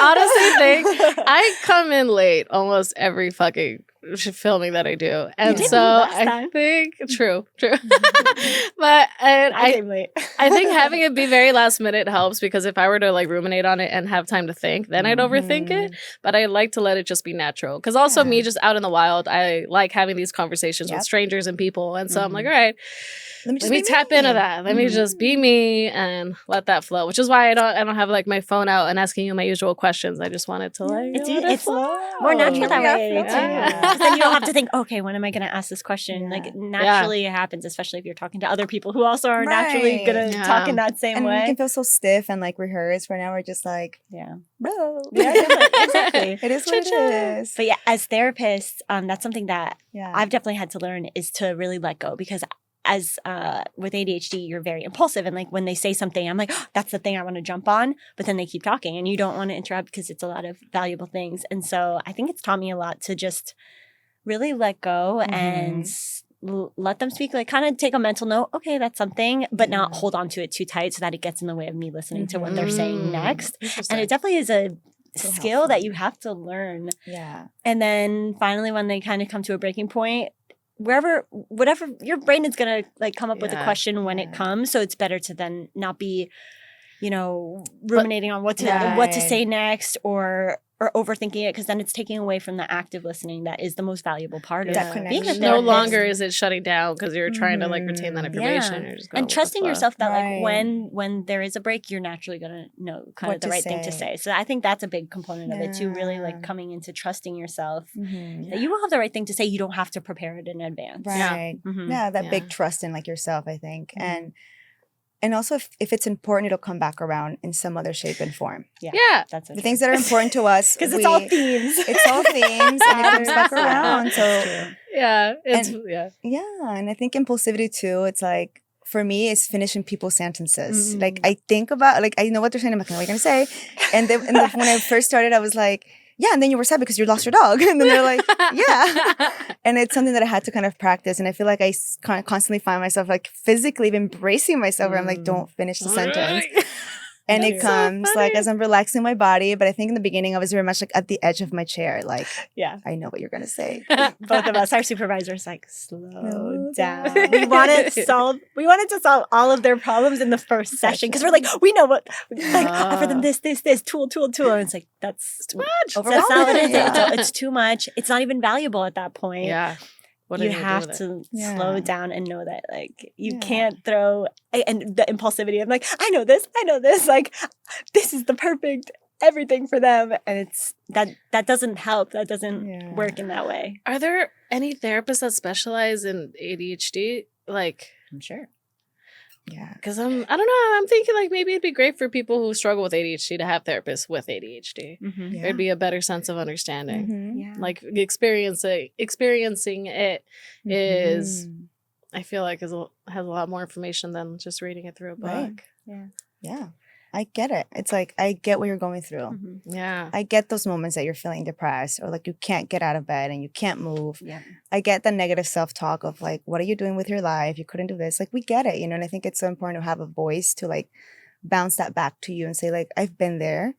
honestly think I come in late almost every fucking filming that I do, and so I think true. But I think having it be very last minute helps, because if I were to like ruminate on it and have time to think, then I'd overthink it. But I like to let it just be natural, because also me just out in the wild, I like having these conversations with strangers and people, and so I'm like, all right, let me tap into that. Let me just be me and let that flow. Which is why I don't have like my phone out and asking you my usual questions. I just wanted to like it's more natural that way. Then you don't have to think, okay, when am I going to ask this question? Like naturally it happens, especially if you're talking to other people who also are naturally going to talk in that same way. And you can feel so stiff and like rehearsed. For now, we're just like, bro. Exactly. It is what it is. But yeah, as therapists, that's something that I've definitely had to learn, is to really let go, because as with ADHD, you're very impulsive, and like when they say something, I'm like, oh, that's the thing I want to jump on, but then they keep talking and you don't want to interrupt because it's a lot of valuable things. And so I think it's taught me a lot to just really let go and let them speak, like kind of take a mental note, okay, that's something, but not hold on to it too tight so that it gets in the way of me listening to what they're saying next. And it definitely is a skill that you have to learn. Yeah. And then finally, when they kind of come to a breaking point, whatever your brain is gonna like come up with a question when it comes, so it's better to then not be, ruminating on what to say next or overthinking it, because then it's taking away from the active listening that is the most valuable part of being a therapist. No longer is it shutting down because you're trying to like retain that information. You're just and trusting yourself that like when there is a break, you're naturally gonna know kind of the right thing to say. So I think that's a big component of it too, really like coming into trusting yourself that you will have the right thing to say. You don't have to prepare it in advance. Right. Yeah, that big trust in like yourself, I think. And also, if it's important, it'll come back around in some other shape and form. Yeah. That's the things that are important to us. Because it's all themes. It's all themes, and it comes back around. So and I think impulsivity too, it's like, for me, is finishing people's sentences. Like, I think about, like, I know what they're saying. I'm like, what am I going to say? And then when I first started, I was like, yeah, and then you were sad because you lost your dog. And then they're like, yeah. And it's something that I had to kind of practice. And I feel like I constantly find myself like physically even bracing myself where I'm like, don't finish the sentence. And it comes like as I'm relaxing my body. But I think in the beginning, I was very much like at the edge of my chair. Like, I know what you're going to say. Both of us, our supervisors, like, slow down. We wanted to solve all of their problems in the first session. Because we're like, we know what, like, offer them this, tool. And it's like, that's too much. That's not what it is. It's too much. It's not even valuable at that point. Yeah. You have to slow down and know that, like, you can't throw, and the impulsivity of like, I know this, like, this is the perfect everything for them. And it's that doesn't help. That doesn't work in that way. Are there any therapists that specialize in ADHD? Like, I'm sure. Yeah. Because I don't know. I'm thinking like maybe it'd be great for people who struggle with ADHD to have therapists with ADHD. There'd be a better sense of understanding. Like experiencing it is, I feel like has a lot more information than just reading it through a book. Right. Yeah. I get it. It's like, I get what you're going through. Yeah. I get those moments that you're feeling depressed or like you can't get out of bed and you can't move. Yeah. I get the negative self-talk of like, what are you doing with your life? You couldn't do this. Like, we get it, and I think it's so important to have a voice to like bounce that back to you and say like, I've been there,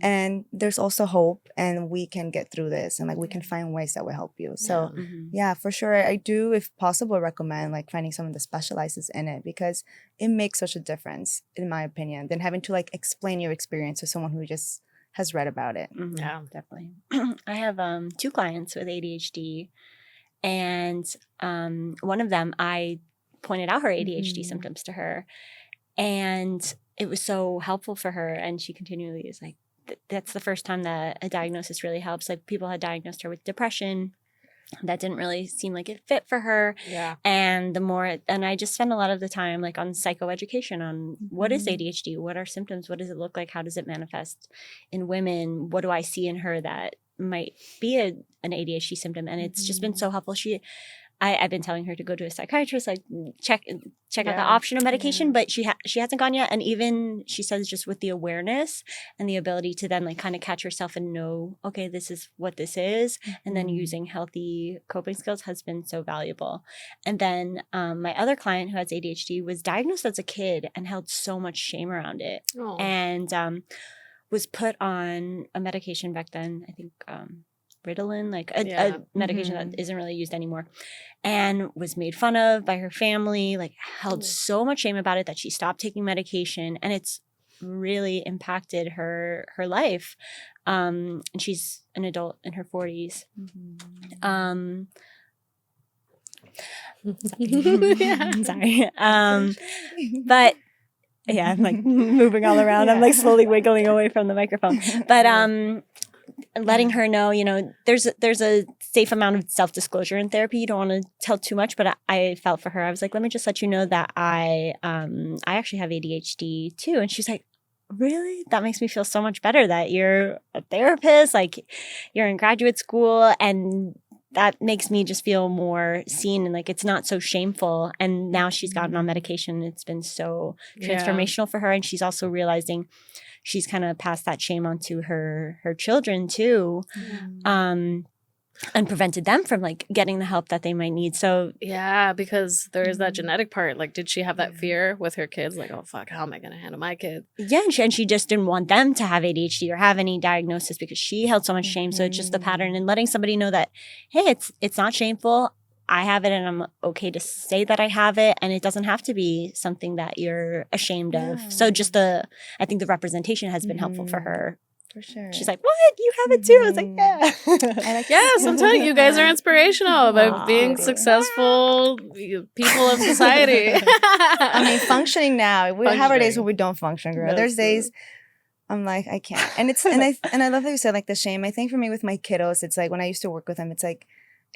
and there's also hope, and we can get through this, and like we can find ways that will help you. So yeah, for sure, I do, if possible, recommend like finding someone that specializes in it, because it makes such a difference, in my opinion, than having to like explain your experience to someone who just has read about it. Yeah, definitely. I have 2 clients with ADHD, and one of them, I pointed out her ADHD symptoms to her, and it was so helpful for her. And she continually is like, that's the first time that a diagnosis really helps. Like, people had diagnosed her with depression. That didn't really seem like it fit for her. Yeah. And I just spend a lot of the time like on psychoeducation on what is ADHD? What are symptoms? What does it look like? How does it manifest in women? What do I see in her that might be an ADHD symptom? And it's just been so helpful. I've been telling her to go to a psychiatrist, like check out the option of medication, but she hasn't gone yet. And even she says, just with the awareness and the ability to then like kind of catch herself and know, okay, this is what this is, and then using healthy coping skills has been so valuable. And then my other client who has ADHD was diagnosed as a kid and held so much shame around it, and was put on a medication back then, I think Ritalin, like a medication that isn't really used anymore, and was made fun of by her family, like held so much shame about it that she stopped taking medication, and it's really impacted her life. And she's an adult in her 40s. Sorry. But yeah, I'm like moving all around. I'm like slowly wiggling away from the microphone. But letting her know, you know, there's a safe amount of self-disclosure in therapy. You don't want to tell too much, but I felt for her. I was like, let me just let you know that I actually have ADHD too. And she's like, really? That makes me feel so much better that you're a therapist, like you're in graduate school, and that makes me just feel more seen, and like it's not so shameful. And now she's gotten on medication. It's been so transformational for her. And she's also realizing she's kind of passed that shame onto her children too, and prevented them from like getting the help that they might need. So yeah, because there is that genetic part. Like, did she have that fear with her kids? Like, oh fuck, how am I going to handle my kid? Yeah, and she just didn't want them to have ADHD or have any diagnosis because she held so much shame. So it's just the pattern, and letting somebody know that, hey, it's not shameful. I have it, and I'm okay to say that I have it, and it doesn't have to be something that you're ashamed of. So just I think the representation has been helpful for her. For sure. She's like, what? You have it too? I was like, yeah. Yes, I'm telling you, you guys are inspirational by being successful people of society. I mean, functioning now. We have our days where we don't function, girl. That's There's days I'm like, I can't. And I love that you said like the shame. I think for me with my kiddos, it's like when I used to work with them, it's like,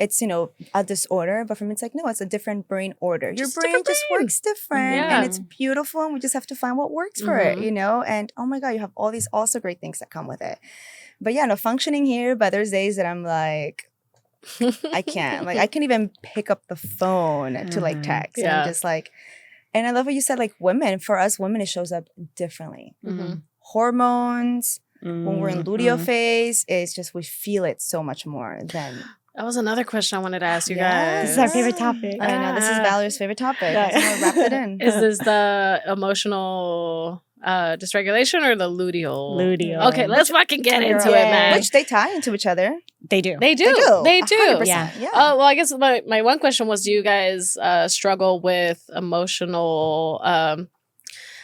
it's, you know, a disorder, but for me, it's like, no, it's a different brain order. Your brain just works different, and it's beautiful, and we just have to find what works for it, you know? And oh my God, you have all these also great things that come with it. But yeah, no, functioning here, but there's days that I'm like, I can't. Like, I can't even pick up the phone to like text. And I'm just like, and I love what you said, like women, for us women, it shows up differently. Hormones, when we're in luteal phase, it's just, we feel it so much more than... That was another question I wanted to ask you guys. This is our favorite topic. I know, this is Valerie's favorite topic. I'm going to wrap it in. Is this the emotional dysregulation or the luteal? Luteal. Okay, let's fucking get into it, man. Which they tie into each other. They do. They do. They do. 100%. Yeah. Oh, well, I guess my one question was, do you guys struggle with emotional... I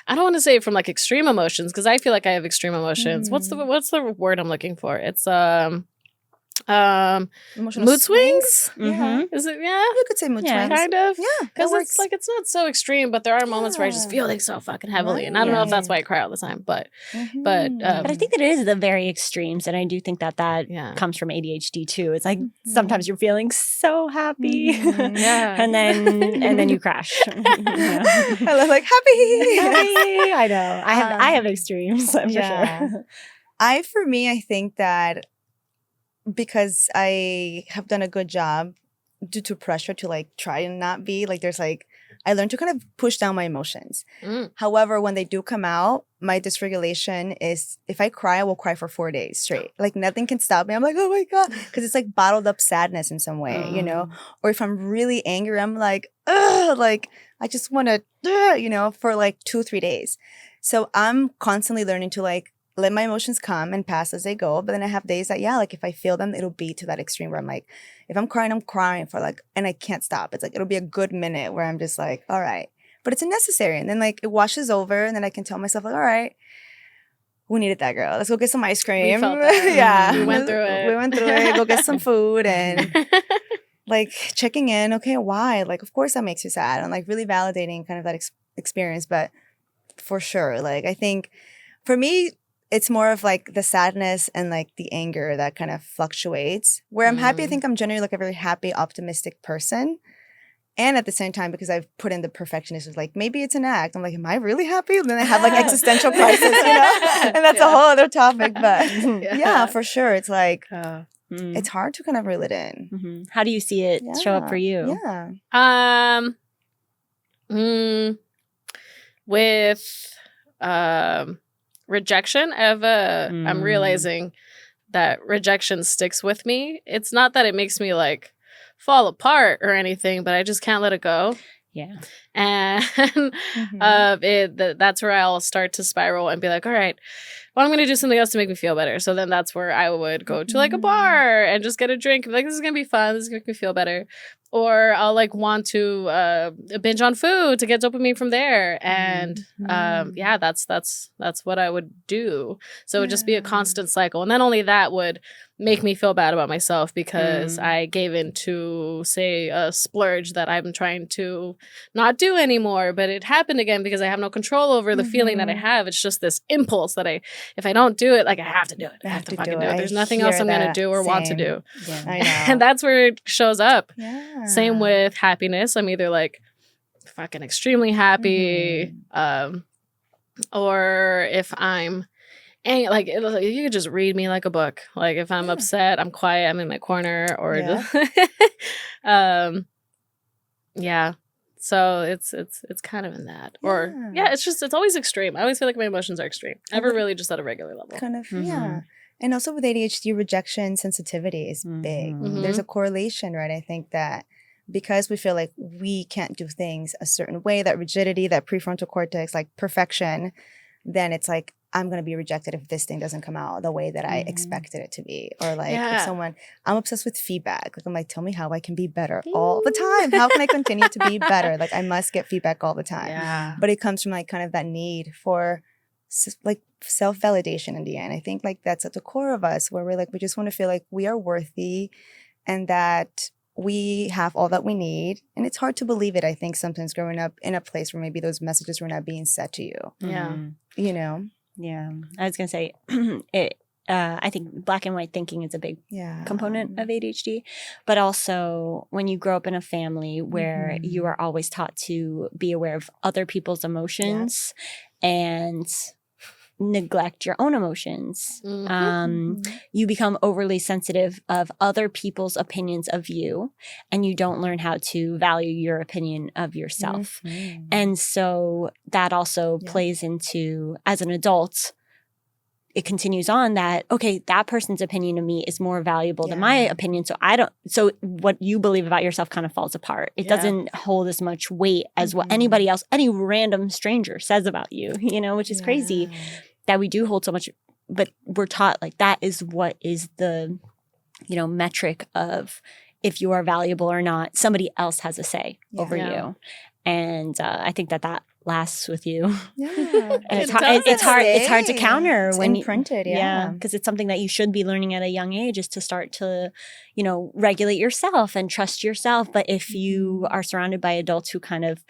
don't want to say from like extreme emotions, because I feel like I have extreme emotions. What's the word I'm looking for? It's Emotional mood swings? Yeah. Is it? Yeah, you could say mood swings. Kind of. Yeah, because it's like, it's not so extreme, but there are moments where I just feel like so fucking heavily, and I don't know if that's why I cry all the time, but but I think that it is the very extremes, and I do think that comes from ADHD too. It's like sometimes you're feeling so happy, and then you crash. I love like happy. I know. I have extremes for sure. For me, I think that because I have done a good job due to pressure to like try and not be like, there's like, I learned to kind of push down my emotions. However, when they do come out, my dysregulation is, if I cry, I will cry for 4 days straight. Like nothing can stop me. I'm like, oh my God. Because it's like bottled up sadness in some way, you know? Or if I'm really angry, I'm like, ugh, like I just want to, you know, for like 2-3 days. So I'm constantly learning to like let my emotions come and pass as they go. But then I have days that, like if I feel them, it'll be to that extreme where I'm like, if I'm crying for like, and I can't stop. It's like, it'll be a good minute where I'm just like, all right. But it's unnecessary. And then like it washes over and then I can tell myself like, all right, we needed that, girl. Let's go get some ice cream. We felt that. Yeah. We went through it. We went through it. Go get some food and like checking in. Okay, why? Like, of course that makes you sad. And like really validating kind of that experience. But for sure, like I think for me, it's more of like the sadness and like the anger that kind of fluctuates. Where I'm happy, I think I'm generally like a very happy, optimistic person. And at the same time, because I've put in the perfectionist, is like, maybe it's an act. I'm like, am I really happy? And then I have like existential crisis, And that's a whole other topic. But yeah, for sure. It's like, it's hard to kind of reel it in. Mm-hmm. How do you see it show up for you? Yeah. With rejection, I'm realizing that rejection sticks with me. It's not that it makes me like fall apart or anything, but I just can't let it go. Yeah. And that's where I'll start to spiral and be like, all right, well, I'm going to do something else to make me feel better. So then that's where I would go to like a bar and just get a drink. Like, this is going to be fun. This is going to make me feel better. Or I'll like want to binge on food to get dopamine from there. And that's what I would do. So it would just be a constant cycle. And then only that would make me feel bad about myself because I gave in to, say, a splurge that I'm trying to not do anymore. But it happened again because I have no control over the feeling that I have. It's just this impulse that if I don't do it, like I have to do it. I have to fucking do it. There's nothing else I'm going to do or want to do. Yeah. I know. And that's where it shows up. Yeah. Same with happiness. I'm either like fucking extremely happy, or if I'm like you could just read me like a book. Like if I'm upset, I'm quiet. I'm in my corner. Or So it's kind of in that. Or it's always extreme. I always feel like my emotions are extreme. Never really just at a regular level. Kind of And also with ADHD, rejection sensitivity is big. There's a correlation, right? I think that because we feel like we can't do things a certain way, that rigidity, that prefrontal cortex, like perfection, then it's like, I'm going to be rejected if this thing doesn't come out the way that I expected it to be. Or like if I'm obsessed with feedback. Like I'm like, tell me how I can be better all the time. How can I continue to be better? Like I must get feedback all the time. Yeah. But it comes from like kind of that need for like self-validation in the end. I think like that's at the core of us where we're like, we just want to feel like we are worthy and that we have all that we need. And it's hard to believe it, I think, sometimes growing up in a place where maybe those messages were not being said to you. Yeah. You know? Yeah. I was going to say, I think black and white thinking is a big component of ADHD. But also when you grow up in a family where you are always taught to be aware of other people's emotions and neglect your own emotions. You become overly sensitive of other people's opinions of you, and you don't learn how to value your opinion of yourself. And so that also plays into, as an adult, it continues on that, okay, that person's opinion of me is more valuable than my opinion. So what you believe about yourself kind of falls apart. It doesn't hold as much weight as what anybody else, any random stranger says about you, which is crazy that we do hold so much, but we're taught like that is what is the, metric of if you are valuable or not. Somebody else has a say over you. And I think that lasts with you. Yeah. And it's hard to counter it's when imprinted. Because it's something that you should be learning at a young age, is to start to, regulate yourself and trust yourself. But if you are surrounded by adults who kind of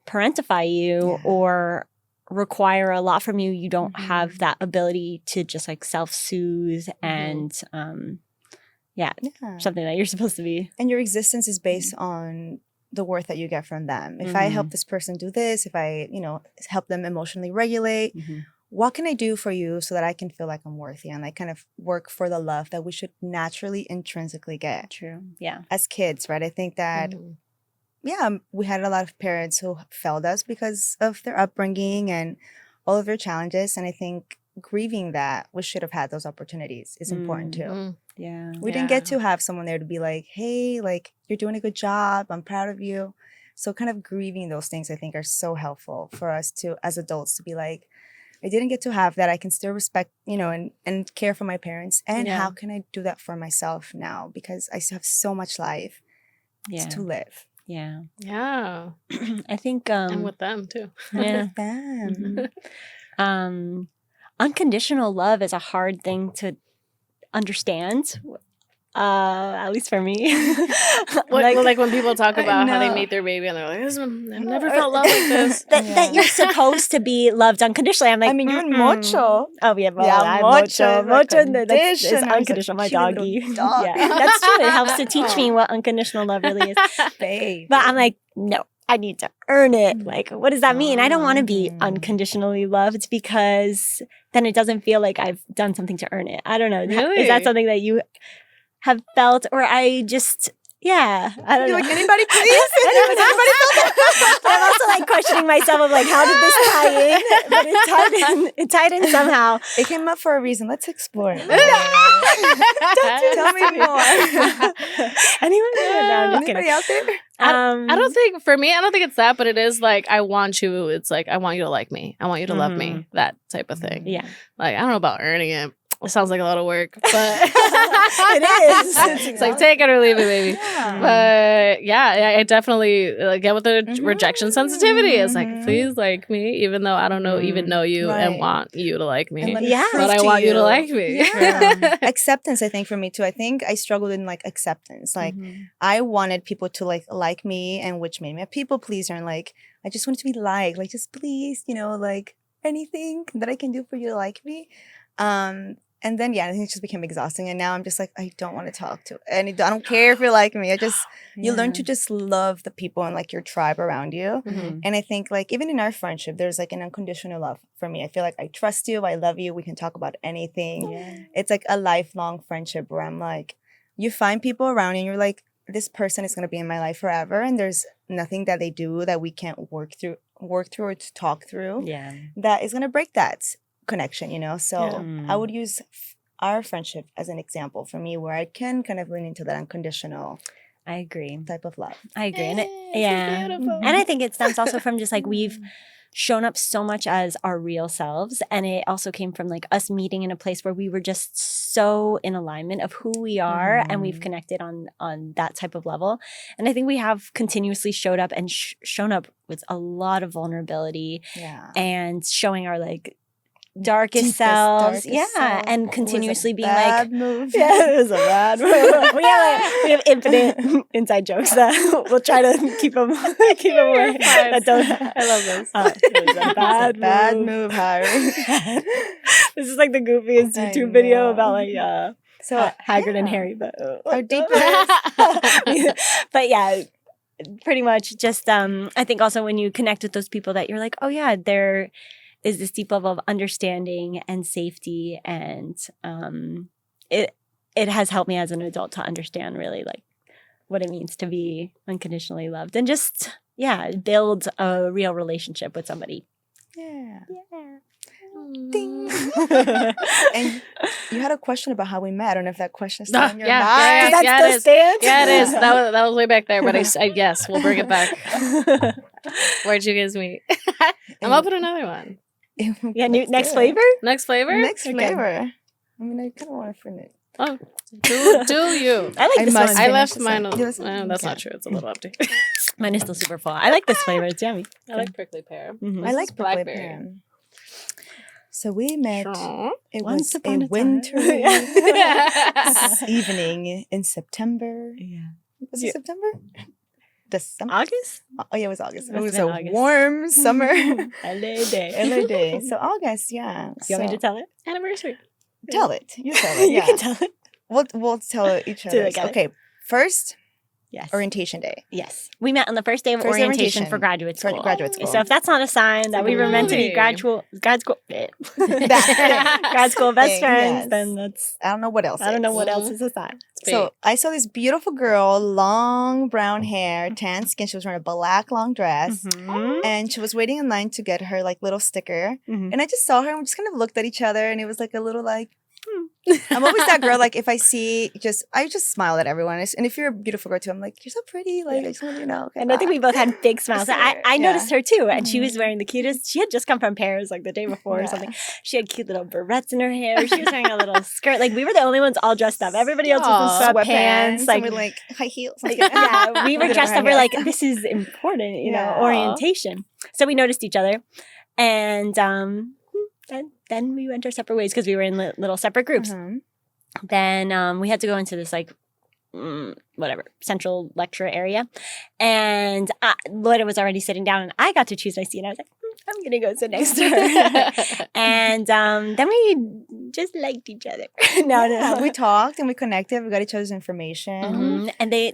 parentify you or require a lot from you, you don't have that ability to just like self-soothe and something that you're supposed to be. And your existence is based on the worth that you get from them. If I help this person do this, if I, help them emotionally regulate, what can I do for you so that I can feel like I'm worthy and like kind of work for the love that we should naturally intrinsically get. True. Yeah. As kids, right? I think that we had a lot of parents who failed us because of their upbringing and all of their challenges. And I think grieving that we should have had those opportunities is important too. Yeah. We didn't get to have someone there to be like, hey, like you're doing a good job. I'm proud of you. So kind of grieving those things I think are so helpful for us to, as adults, to be like, I didn't get to have that. I can still respect, and care for my parents. And how can I do that for myself now? Because I still have so much life to live. Yeah. Yeah. I think and with them too. Yeah. With them. Unconditional love is a hard thing to understand. At least for me. like when people talk about how they meet their baby and they're like, I've never felt love like this. That you're supposed to be loved unconditionally. I'm like, I mean, you and Mocho. Oh, yeah, Mocho. Mocho is unconditional. My doggy. Yeah, that's true. It helps to teach me what unconditional love really is. Babe. But I'm like, no, I need to earn it. Like, what does that mean? I don't want to be unconditionally loved because then it doesn't feel like I've done something to earn it. I don't know. Really? Is that something that you have felt, or I just, I don't know. Like, anybody please? Anybody felt that? I'm also like questioning myself of like, how did this tie in? But it tied in somehow. It came up for a reason. Let's explore it. Tell me more. Anyone? No, I'm just Anybody kidding. out there? I don't think, for me, I don't think it's that, but it is like, I want you, it's like, I want you to like me. I want you to love me. That type of thing. Yeah. Like, I don't know about earning it. It sounds like a lot of work, but it is. It's like, take it or leave it, baby. Yeah. But yeah, I definitely get with the rejection sensitivity. It's like, please like me, even though I don't even know you and want you to like me. But I want you to like me. Yeah. Acceptance, I think, for me too. I think I struggled in like acceptance. Like I wanted people to like me, and which made me a people pleaser. And like I just wanted to be liked. Like, just please, like anything that I can do for you to like me. And then, I think it just became exhausting. And now I'm just like, I don't want to talk to any. I don't care if you like me. You learn to just love the people and like your tribe around you. And I think like even in our friendship, there's like an unconditional love for me. I feel like I trust you. I love you. We can talk about anything. Yeah. It's like a lifelong friendship where I'm like, you find people around you and you're like, this person is going to be in my life forever. And there's nothing that they do that we can't work through or to talk through. Yeah. That is going to break that connection, So I would use our friendship as an example for me where I can kind of lean into that unconditional I agree type of love. I agree. And and I think it stems also from just like we've shown up so much as our real selves, and it also came from like us meeting in a place where we were just so in alignment of who we are, and we've connected on that type of level. And I think we have continuously showed up and shown up with a lot of vulnerability and showing our like darkest selves, and continuously being like, it was a bad move. we have infinite inside jokes that we'll try to keep them away. That don't. I love this. It was a bad move, Harry. This is like the goofiest YouTube video about like Hagrid and Harry, but our deepest. But yeah. Pretty much just I think also when you connect with those people that you're like, oh yeah, they're is this deep level of understanding and safety, and it has helped me as an adult to understand really like what it means to be unconditionally loved and just build a real relationship with somebody. Ding. And you had a question about how we met. I don't know if that question is still in your mind. It is. Yeah, it is. That was way back there, but I guess we'll bring it back. Where'd you guys meet? I'm open another one. Next flavor? Next flavor? I mean, I kind of want to finish. Oh, do you? I like this one. I left mine. That's not true. It's a little empty. Mine is still super full. I like this flavor. It's yummy. I like prickly pear. I like prickly pear. So we met. It was a wintry evening in September. Yeah. Was it September? December? August? Oh, yeah, it was August. It was a warm summer. LA day. So August, yeah. You want me to tell it? Anniversary. Tell it. You tell it. You can tell it. We'll tell each other. Okay, first. Yes. Orientation day. Yes. We met on the first day of orientation for graduate school. So if that's not a sign that we were meant to be grad school grad school best friends, then that's I don't know what else. I don't know what else is a sign. So I saw this beautiful girl, long brown hair, tan skin. She was wearing a black long dress, and she was waiting in line to get her like little sticker. And I just saw her, and we just kind of looked at each other, and it was like a little like, I'm always that girl. Like if I see, I just smile at everyone. And if you're a beautiful girl too, I'm like, you're so pretty. Like I just want you to know. Okay, and I think we both had big smiles. I noticed her too, and she was wearing the cutest. She had just come from Paris like the day before or something. She had cute little barrettes in her hair. She was wearing a little skirt. Like we were the only ones all dressed up. Everybody else was in sweatpants, like high heels. Like, yeah, we were dressed up. We're like, this is important, you know, orientation. So we noticed each other, and then we went our separate ways because we were in little separate groups. Then we had to go into this like central lecture area, and Loida was already sitting down, and I got to choose my seat. And I was like, I'm gonna go sit next to her. And then we just liked each other. No. We talked and we connected. We got each other's information. And they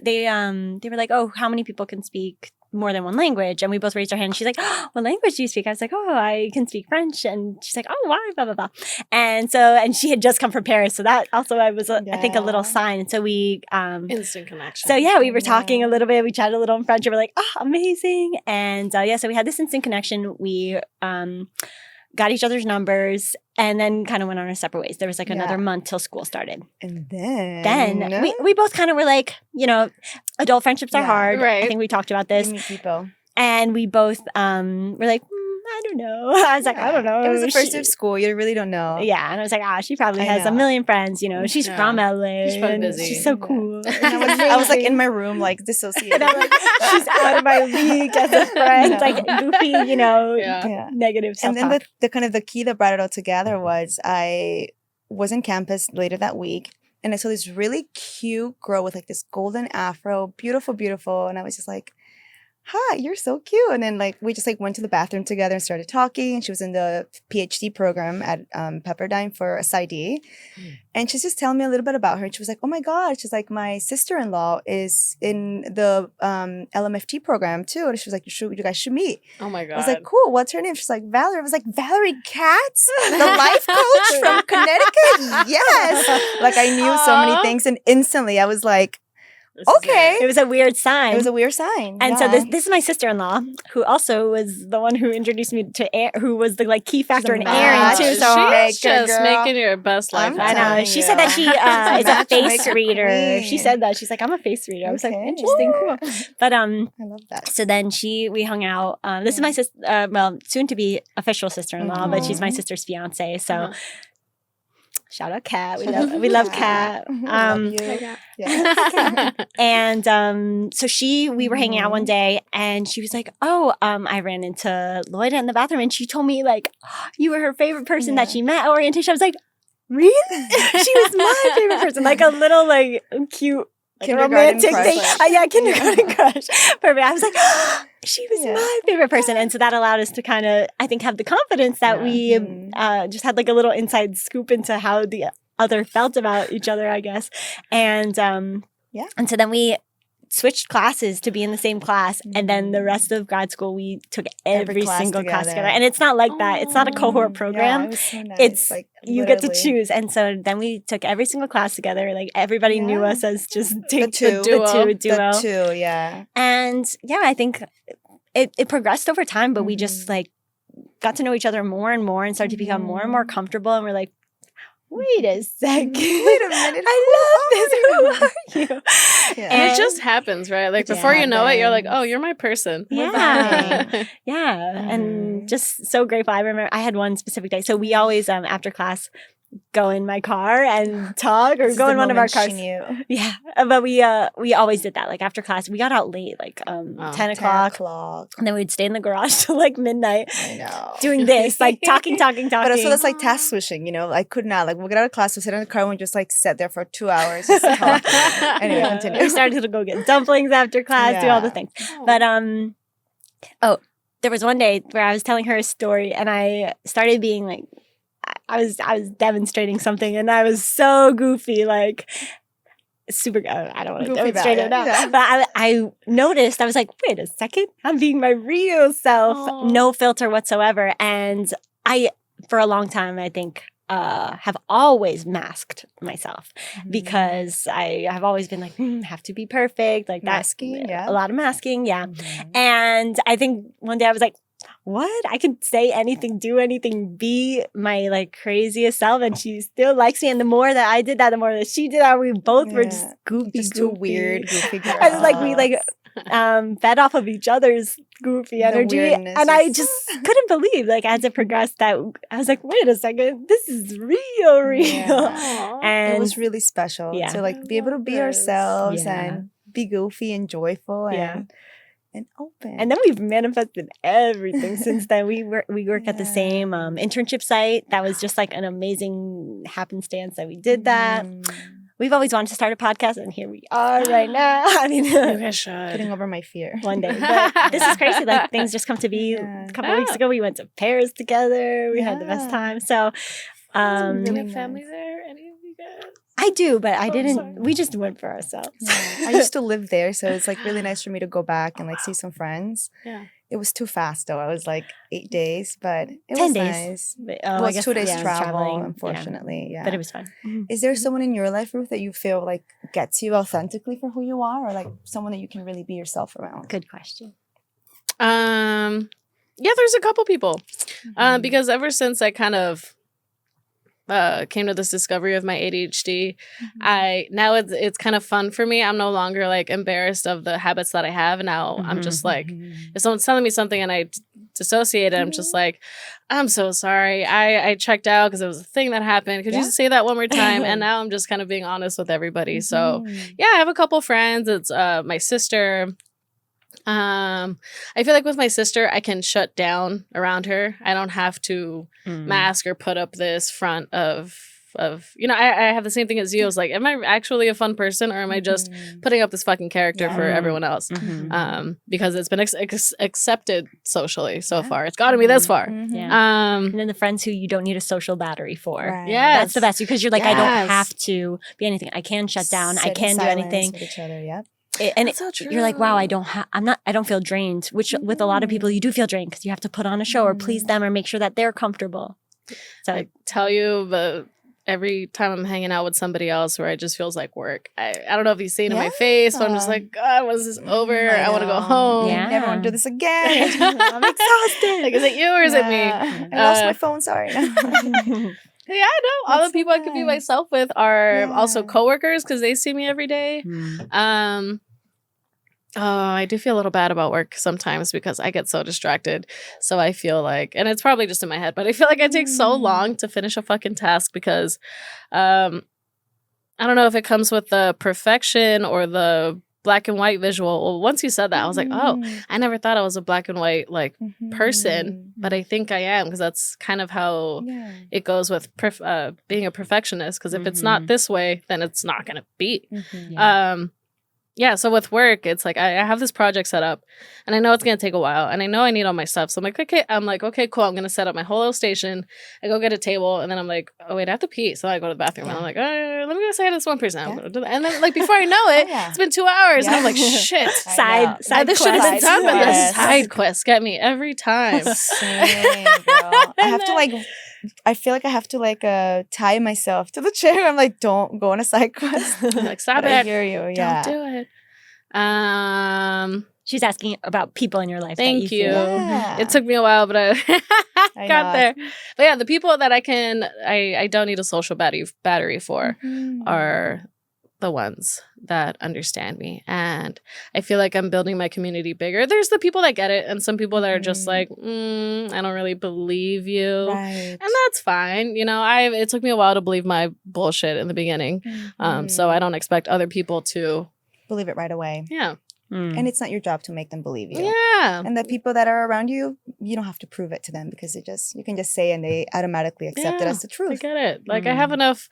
were like, oh, how many people can speak more than one language? And we both raised our hand. And she's like, oh, what language do you speak? I was like, oh, I can speak French. And she's like, oh, why? Blah, blah, blah. And she had just come from Paris. So that also I think a little sign. And so we instant connection. So we were talking a little bit. We chatted a little in French. And we're like, oh, amazing. And so we had this instant connection. We got each other's numbers and then kind of went on our separate ways. There was like another month till school started. And then we both kind of were like, you know, adult friendships are hard. Right. I think we talked about this. You meet people. And we both were like, I don't know. I was like, I don't know. It was the first day of school. You really don't know. Yeah. And I was like, she probably has a million friends. You know, she's from LA. She's probably busy. She's so cool. And I was like in my room, like dissociated. And I'm like, she's out of my league as a friend. Like goofy, you know, negative stuff. And then the kind of the key that brought it all together was I was in campus later that week. And I saw this really cute girl with like this golden afro, beautiful, beautiful. And I was just like, hi, you're so cute. And then like we just like went to the bathroom together and started talking. And she was in the PhD program at Pepperdine for a PsyD. And she's just telling me a little bit about her. And she was like, oh my God. She's like, my sister-in-law is in the LMFT program too. And she was like, you guys should meet. Oh my God. I was like, cool. What's her name? She's like, Valerie. I was like, Valerie Katz, the life coach from Connecticut. Yes. Like I knew so many things. And instantly I was like, okay. It was a weird sign. It was a weird sign. And so this is my sister-in-law, who also was the one who introduced me to Aaron, who was the like key factor in Aaron too. So she's just making your best life. I know. She said that she is a face reader. Queen. She said that. She's like, I'm a face reader. I was like, interesting, cool. But I love that. So then we hung out. This is my sister, soon to be official sister-in-law, but she's my sister's fiance. So shout out Kat. We love Kat. And so we were hanging out one day and she was like, oh, I ran into Loida in the bathroom and she told me like, you were her favorite person that she met at orientation. I was like, really? She was my favorite person. Like a little like cute romantic thing. Kindergarten crush. Perfect. I was like, she was my favorite person. And so that allowed us to kind of, I think, have the confidence that we just had like a little inside scoop into how the other felt about each other, I guess. And and so then we switched classes to be in the same class. And then the rest of grad school, we took every single class together. And it's not like that. It's not a cohort program. It was so nice. It's like, you get to choose. And so then we took every single class together. Like everybody knew us as just the duo. Yeah. And I think it progressed over time, but we just like got to know each other more and more and started to become more and more comfortable. And we're like, wait a second. Wait a minute. I love this. Who are you? And it just happens, right? Like before you know it, you're like, oh, you're my person. Yeah. And just so grateful. I remember I had one specific day. So we always, after class, go in my car and talk or go in one of our cars. Yeah. But we always did that. Like after class, we got out late, like 10 o'clock. And then we'd stay in the garage till like midnight. I know. Doing this, like talking. But also that's like task switching, you know? I could not. Like we'll get out of class, we'll sit in the car and just like sit there for 2 hours. Just talk. Anyway, continue. We started to go get dumplings after class, do all the things. But there was one day where I was telling her a story and I started being like, I was demonstrating something and I was so goofy, like super. I don't want to demonstrate it now, but I noticed. I was like, wait a second, I'm being my real self, no filter whatsoever. And I, for a long time, I think, have always masked myself because I have always been like, have to be perfect, like masking, a lot of masking, And I think one day I was like, what? I can say anything, do anything, be my like craziest self, and she still likes me. And the more that I did that, the more that she did that. We both were just goofy, just two weird, goofy girls. And like we like fed off of each other's goofy energy, and I just couldn't believe, like, as it progressed, that I was like, wait a second, this is real. And it was really special to like be able to be ourselves and be goofy and joyful and open. And then we've manifested everything since then. We work at the same internship site. That was just like an amazing happenstance that we did that. We've always wanted to start a podcast, and here we are right now. I mean, getting over my fear one day. But this is crazy. Like, things just come to be. A couple weeks ago, we went to Paris together. We had the best time. So, do you have family there? Any of you guys? I do, but I didn't. Sorry. We just went for ourselves. I used to live there, so it's like really nice for me to go back and like see some friends. Yeah. It was too fast though. I was like 8 days, but it 10 was days. Nice. Well, it was 2 days travel, unfortunately. But it was fun. Is there someone in your life, Ruth, that you feel like gets you authentically for who you are, or like someone that you can really be yourself around? Good question. Yeah, there's a couple people. Because ever since I kind of came to this discovery of my ADHD, now it's kind of fun for me. I'm no longer like embarrassed of the habits that I have. Now I'm just like, if someone's telling me something and I dissociate, I'm just like, I'm so sorry. I checked out because it was a thing that happened. Could you just say that one more time? And now I'm just kind of being honest with everybody. So yeah, I have a couple friends. It's my sister. I feel like with my sister, I can shut down around her. I don't have to mask or put up this front of I have the same thing as you. I was like, am I actually a fun person, or am I just putting up this fucking character for everyone else? Because it's been accepted socially so far. It's gotten me this far. And then the friends who you don't need a social battery for. Right. Yes. That's the best, because you're like, I don't have to be anything. I can shut down. I can do anything. With each other, And you're like, wow, I don't feel drained, which with a lot of people, you do feel drained because you have to put on a show or please them or make sure that they're comfortable. So I tell you, but every time I'm hanging out with somebody else where it just feels like work, I don't know if you've seen it in my face, but I'm just like, God, when is this over? I want to go home. I never want to do this again. I'm exhausted. Like, is it you or is it me? I lost my phone, sorry. Yeah, I know. All the people I could be myself with are also coworkers because they see me every day. I do feel a little bad about work sometimes because I get so distracted. So I feel like, and it's probably just in my head, but I feel like I take so long to finish a fucking task because I don't know if it comes with the perfection or the black and white visual. Well, once you said that, I was like, oh, I never thought I was a black and white like person, but I think I am, because that's kind of how it goes with being a perfectionist. Because if it's not this way, then it's not gonna be. Yeah, so with work, it's like I have this project set up, and I know it's gonna take a while, and I know I need all my stuff. So I'm like, okay, cool. I'm gonna set up my whole little station. I go get a table, and then I'm like, oh wait, I have to pee. So I go to the bathroom, and I'm like, let me go say hi to this one person. I'm gonna do that. And then like before I know it, it's been 2 hours, and I'm like, shit, side this should have been done, but this side quest get me every time. Same, girl. I feel like I have to tie myself to the chair. I'm like, don't go on a side quest. I'm like, stop it. I hear you. Yeah. Don't do it. She's asking about people in your life. Thank you. It took me a while, but I got there. But yeah, the people that I don't need a social battery for are the ones that understand me. And I feel like I'm building my community bigger. There's the people that get it, and some people that are just like, I don't really believe you. Right. And that's fine. It took me a while to believe my bullshit in the beginning. So I don't expect other people to believe it right away. Yeah. And it's not your job to make them believe you. Yeah. And the people that are around you, you don't have to prove it to them, because you can just say, and they automatically accept it as the truth. I get it. Like I have enough.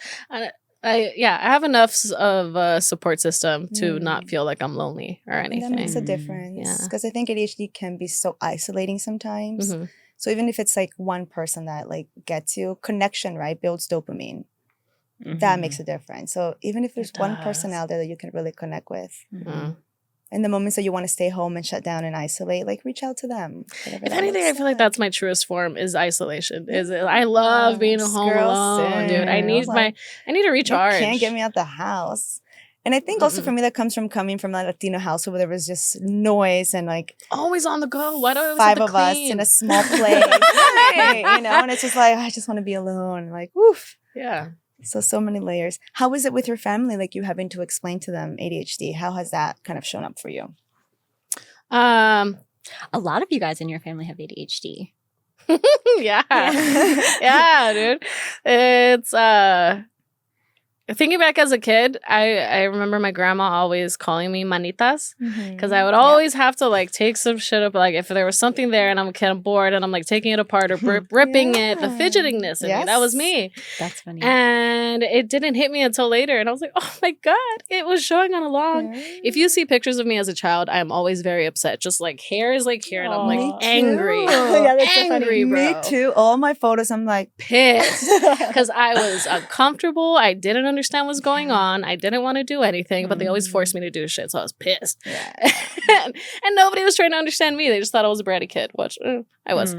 I have enough of a support system to not feel like I'm lonely or anything. And that makes a difference, because I think ADHD can be so isolating sometimes. So even if it's like one person that like gets you, connection, right, builds dopamine. That makes a difference. So even if there's one person out there that you can really connect with, in the moments that you want to stay home and shut down and isolate, like reach out to them. If anything, I feel like that's my truest form is isolation. I love being home alone, dude. I need to recharge. You can't get me out the house. And I think also for me that comes from coming from a Latino household where there was just noise and like always on the go. Why do I always 5 have of us in a small place? Right, you know, and it's just like I just want to be alone. Like, woof. Yeah. So many layers. How is it with your family? Like you having to explain to them ADHD? How has that kind of shown up for you? A lot of you guys in your family have ADHD. Yeah. Yeah, dude. It's thinking back as a kid, I remember my grandma always calling me manitas because I would always have to like take some shit up. Like if there was something there and I'm kind of bored and I'm like taking it apart or ripping it, the fidgetingness in me, that was me. That's funny. And it didn't hit me until later. And I was like, oh my God, it was showing on a long. If you see pictures of me as a child, I am always very upset. Just like hair is like here and I'm like angry. Yeah, that's angry, so bro. Me too. All my photos, I'm like pissed because I was uncomfortable. I didn't understand what's going on. I didn't want to do anything, but they always forced me to do shit. So I was pissed. Yeah. and nobody was trying to understand me. They just thought I was a bratty kid, which I was.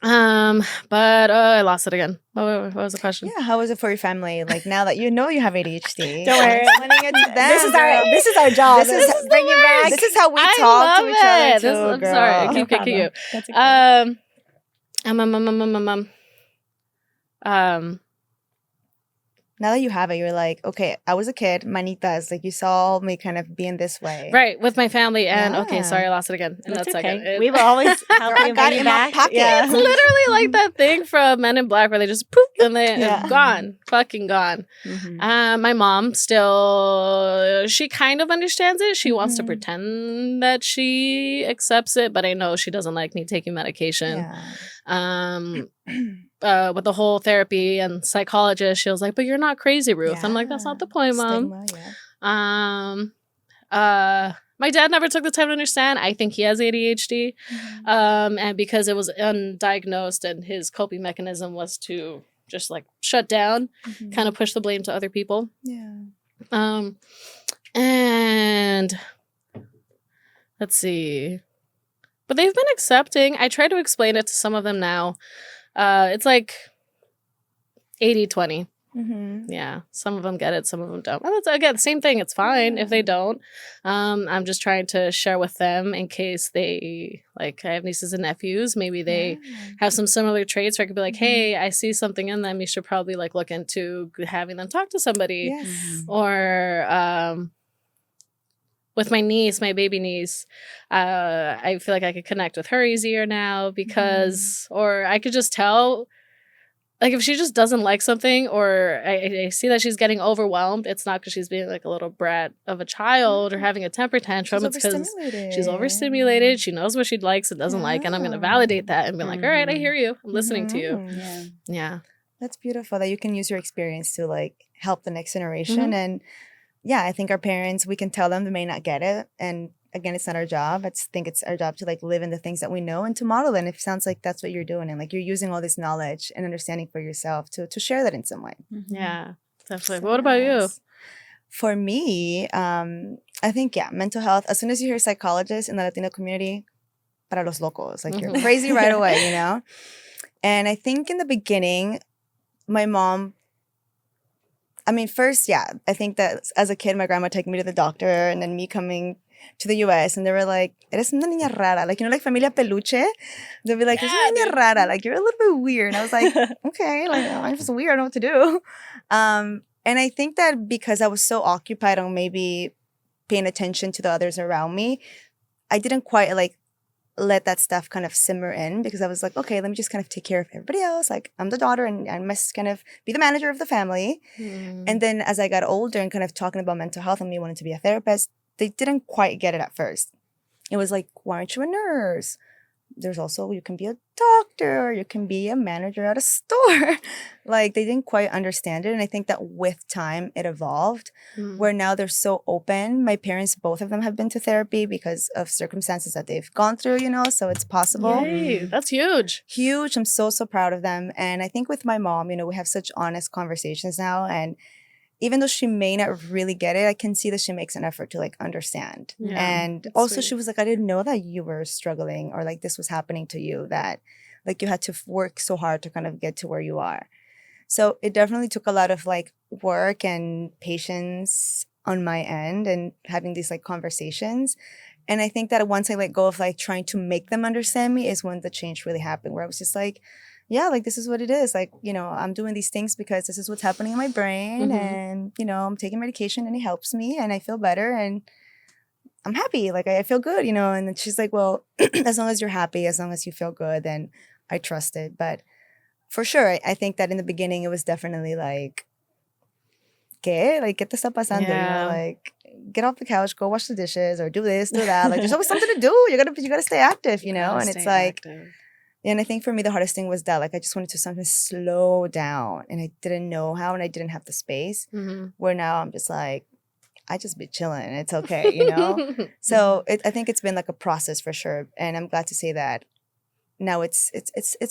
But I lost it again. What was the question? Yeah, how was it for your family? Like now that you know you have ADHD. Don't worry. Explaining it to them, this is our job. This is bring you back. This is how we talk to each other too, I'm girl. sorry. I keep kicking you. That's okay. Now that you have it, you're like, okay, I was a kid, manitas, like you saw me kind of being this way. Right, with my family. And Yeah. okay, sorry, I lost it again. And That's that's okay. okay. We will always help you got bring it you in my back. pocket. Yeah. It's literally like that thing from Men in Black where they just poof and they're gone. Fucking gone. My mom still, she kind of understands it. She wants to pretend that she accepts it, but I know she doesn't like me taking medication. Yeah. With the whole therapy and psychologist, she was like, but you're not crazy, Ruth. I'm like, that's not the point, Mom. Stigma, My dad never took the time to understand. I think he has ADHD. And because it was undiagnosed and his coping mechanism was to just like shut down, kind of push the blame to other people. Yeah. And let's see. But they've been accepting. I try to explain it to some of them now. It's like 80-20. Yeah. Some of them get it. Some of them don't. And it's, again, same thing. It's fine if they don't. I'm just trying to share with them in case they, like, I have nieces and nephews. Maybe they have some similar traits where I could be like, hey, I see something in them. You should probably, like, look into having them talk to somebody. Yes. Or, with my niece, my baby niece, I feel like I could connect with her easier now because, or I could just tell, like if she just doesn't like something or I see that she's getting overwhelmed, it's not because she's being like a little brat of a child or having a temper tantrum. It's because she's overstimulated. She knows what she likes and doesn't like. And I'm going to validate that and be like, all right, I hear you. I'm listening to you. Yeah. That's beautiful that you can use your experience to like help the next generation. And yeah, I think our parents, we can tell them they may not get it. And again, it's not our job. I think it's our job to like live in the things that we know and to model it. And it sounds like that's what you're doing. And like you're using all this knowledge and understanding for yourself to share that in some way. Yeah, definitely. So what about you? For me, I think, mental health. As soon as you hear psychologist in the Latino community, para los locos, like you're crazy right away, you know? And I think in the beginning, my mom, I mean, first, I think that as a kid, my grandma taking me to the doctor and then me coming to the US and they were like, eres una niña rara. Like, you know, like familia peluche? They'll be like, eres una niña rara. Like, you're a little bit weird. And I was like, okay, like, I'm just weird. I don't know what to do. And I think that because I was so occupied on maybe paying attention to the others around me, I didn't quite like let that stuff kind of simmer in because I was like, okay, let me just kind of take care of everybody else. Like I'm the daughter and I must kind of be the manager of the family. And then as I got older and kind of talking about mental health and me wanting to be a therapist, they didn't quite get it at first. It was like, why aren't you a nurse? There's also, you can be a doctor or you can be a manager at a store. Like they didn't quite understand it. And I think that with time it evolved where now they're so open. My parents, both of them have been to therapy because of circumstances that they've gone through, you know, so it's possible. Yay, that's huge. Huge. I'm so proud of them. And I think with my mom, you know, we have such honest conversations now. And even though she may not really get it, I can see that she makes an effort to like understand. And also she was like, I didn't know that you were struggling or like this was happening to you, that like you had to work so hard to kind of get to where you are. So it definitely took a lot of like work and patience on my end and having these like conversations. And I think that once I let go of like trying to make them understand me is when the change really happened, where I was just like, yeah, like this is what it is. Like, you know, I'm doing these things because this is what's happening in my brain. And, you know, I'm taking medication and it helps me and I feel better and I'm happy. Like I feel good, you know. And then she's like, well, as long as you're happy, as long as you feel good, then I trust it. But for sure, I think that in the beginning it was definitely like, ¿qué? Like, ¿qué te está pasando? You know, like, get off the couch, go wash the dishes, or do this, do that. Like, there's always something to do. You gotta stay active, you know. And it's like, and I think for me the hardest thing was that like I just wanted to sometimes slow down, and I didn't know how, and I didn't have the space. Where now I'm just like, I just be chilling. It's okay, you know. So I think it's been like a process for sure, and I'm glad to say that. Now it's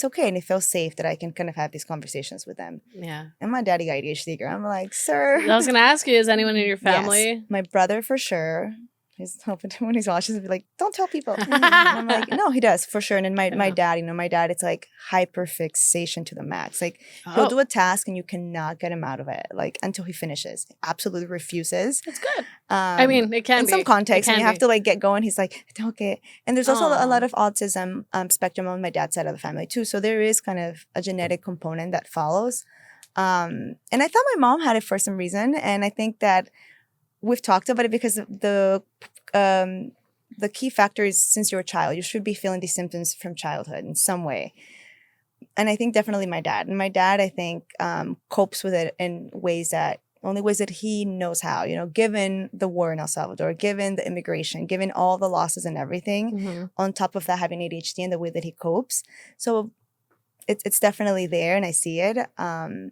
okay and it feels safe that I can kind of have these conversations with them. Yeah. And my daddy got ADHD, girl. I'm like, sir. I was gonna ask you, is anyone in your family? Yes. My brother for sure. He's hoping when he's watching, he'll be like, don't tell people. And I'm like, no, he does for sure. And then my dad, you know, my dad, it's like hyperfixation to the max. Like he'll do a task and you cannot get him out of it, like until he finishes. Absolutely refuses. That's good. I mean, it can in be. some context, and you have to like get going. He's like, okay. And there's also a lot of autism spectrum on my dad's side of the family too. So there is kind of a genetic component that follows. And I thought my mom had it for some reason, and I think that we've talked about it because the key factor is since you're a child, you should be feeling these symptoms from childhood in some way. And I think definitely my dad. And my dad, I think, copes with it in only ways that he knows how, you know, given the war in El Salvador, given the immigration, given all the losses and everything, on top of that having ADHD and the way that he copes. So it's definitely there and I see it. And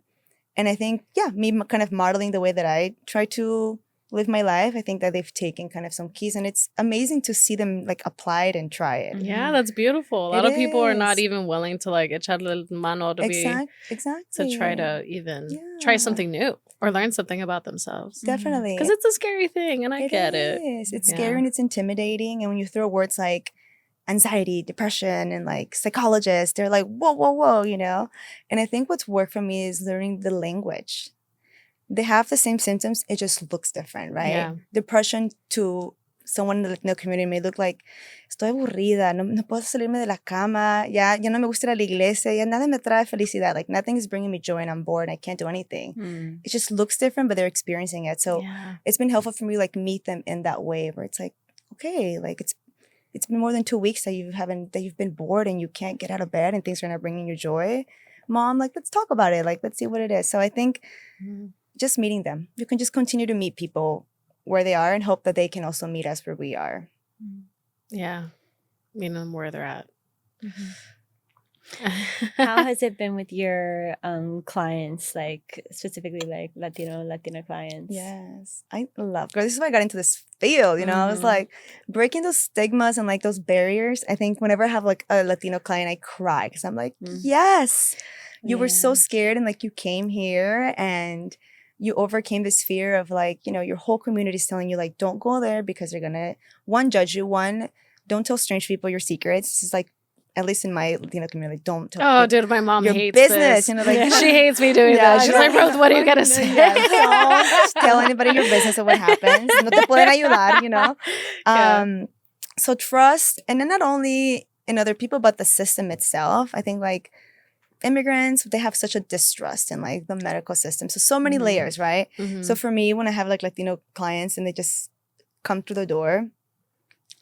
I think, me kind of modeling the way that I try to live my life, I think that they've taken kind of some keys and it's amazing to see them like apply it and try it. Yeah, that's beautiful. A lot of people are not even willing to like echarle mano to exactly. to try to even try something new or learn something about themselves. Definitely. Because it's a scary thing and I get it. It's scary and it's intimidating. And when you throw words like anxiety, depression, and like psychologists, they're like, whoa, you know? And I think what's worked for me is learning the language. They have the same symptoms, it just looks different, right? Yeah. Depression to someone in the Latino community may look like, estoy aburrida, no puedo salirme de la cama, ya no me gusta ir a la iglesia, ya nada me trae felicidad, like nothing is bringing me joy and I'm bored and I can't do anything. It just looks different, but they're experiencing it. So it's been helpful for me to like meet them in that way where it's like, okay, like it's been more than 2 weeks that you've been bored and you can't get out of bed and things are not bringing you joy. Mom, like, let's talk about it. Like, let's see what it is. So I think just meeting them. You can just continue to meet people where they are and hope that they can also meet us where we are. Yeah. Meet them where they're at. How has it been with your clients, like specifically like Latina clients? Yes. I love, girl, this is why I got into this field, you know? I was like breaking those stigmas and like those barriers. I think whenever I have like a Latino client, I cry because I'm like, yes, you were so scared and like you came here and you overcame this fear of like, you know, your whole community is telling you like, don't go there because they're gonna, one, judge you, one, don't tell strange people your secrets. This is like, at least in my Latino community, don't tell Oh, dude, my mom hates business. This. You know, like, she hates me doing that. She's like, bro, what are you gonna say? Don't tell anybody your business or what happens. No te pueden ayudar, you know? So trust, and then not only in other people, but the system itself. I think like immigrants, they have such a distrust in like the medical system. So many layers, right? So for me, when I have like Latino clients and they just come through the door,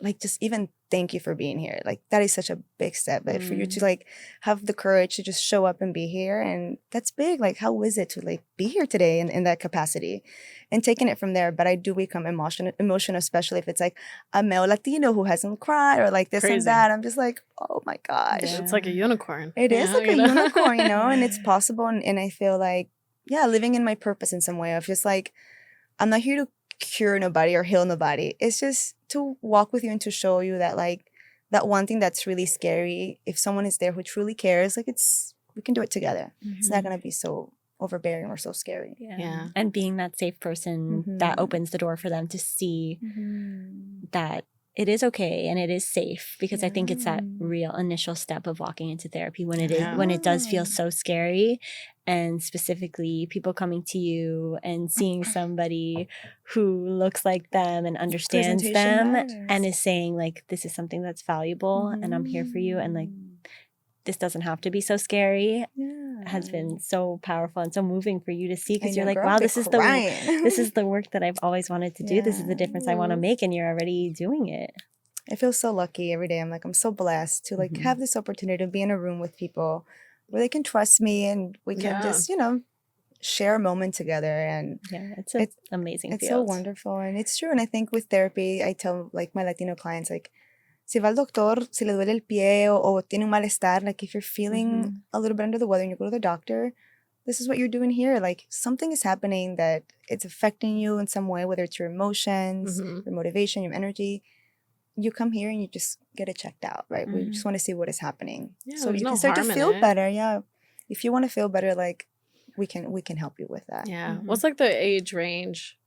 like just even thank you for being here. Like that is such a big step. But for you to like have the courage to just show up and be here, and that's big. Like how is it to like be here today in that capacity, and taking it from there. But I do become emotional, especially if it's like a male Latino who hasn't cried or like this and that. I'm just like, oh my gosh, it's like a unicorn. It is like a unicorn, you know, and it's possible. And I feel like living in my purpose in some way of just like, I'm not here to cure nobody or heal nobody. It's just to walk with you and to show you that like that one thing that's really scary, if someone is there who truly cares, like we can do it together. It's not gonna be so overbearing or so scary. And being that safe person that opens the door for them to see that it is okay and it is safe, because I think it's that real initial step of walking into therapy when it does feel so scary. and specifically people coming to you and seeing somebody who looks like them and understands them and is saying like, this is something that's valuable and I'm here for you, and like, this doesn't have to be so scary, has been so powerful and so moving for you to see, because you're like, wow, this is the work that I've always wanted to do. This is the difference I want to make, and you're already doing it. I feel so lucky every day. I'm like, I'm so blessed to like have this opportunity to be in a room with people where they can trust me and we can just, you know, share a moment together. And it's amazing. It's so wonderful. And it's true. And I think with therapy, I tell like my Latino clients, like, si va al doctor, si le duele el pie o tiene un malestar, like if you're feeling a little bit under the weather and you go to the doctor, this is what you're doing here. Like something is happening that it's affecting you in some way, whether it's your emotions, your motivation, your energy. You come here and you just get it checked out, right? We just want to see what is happening. So you can start to feel better. Yeah. If you want to feel better, like we can help you with that. Yeah. What's like the age range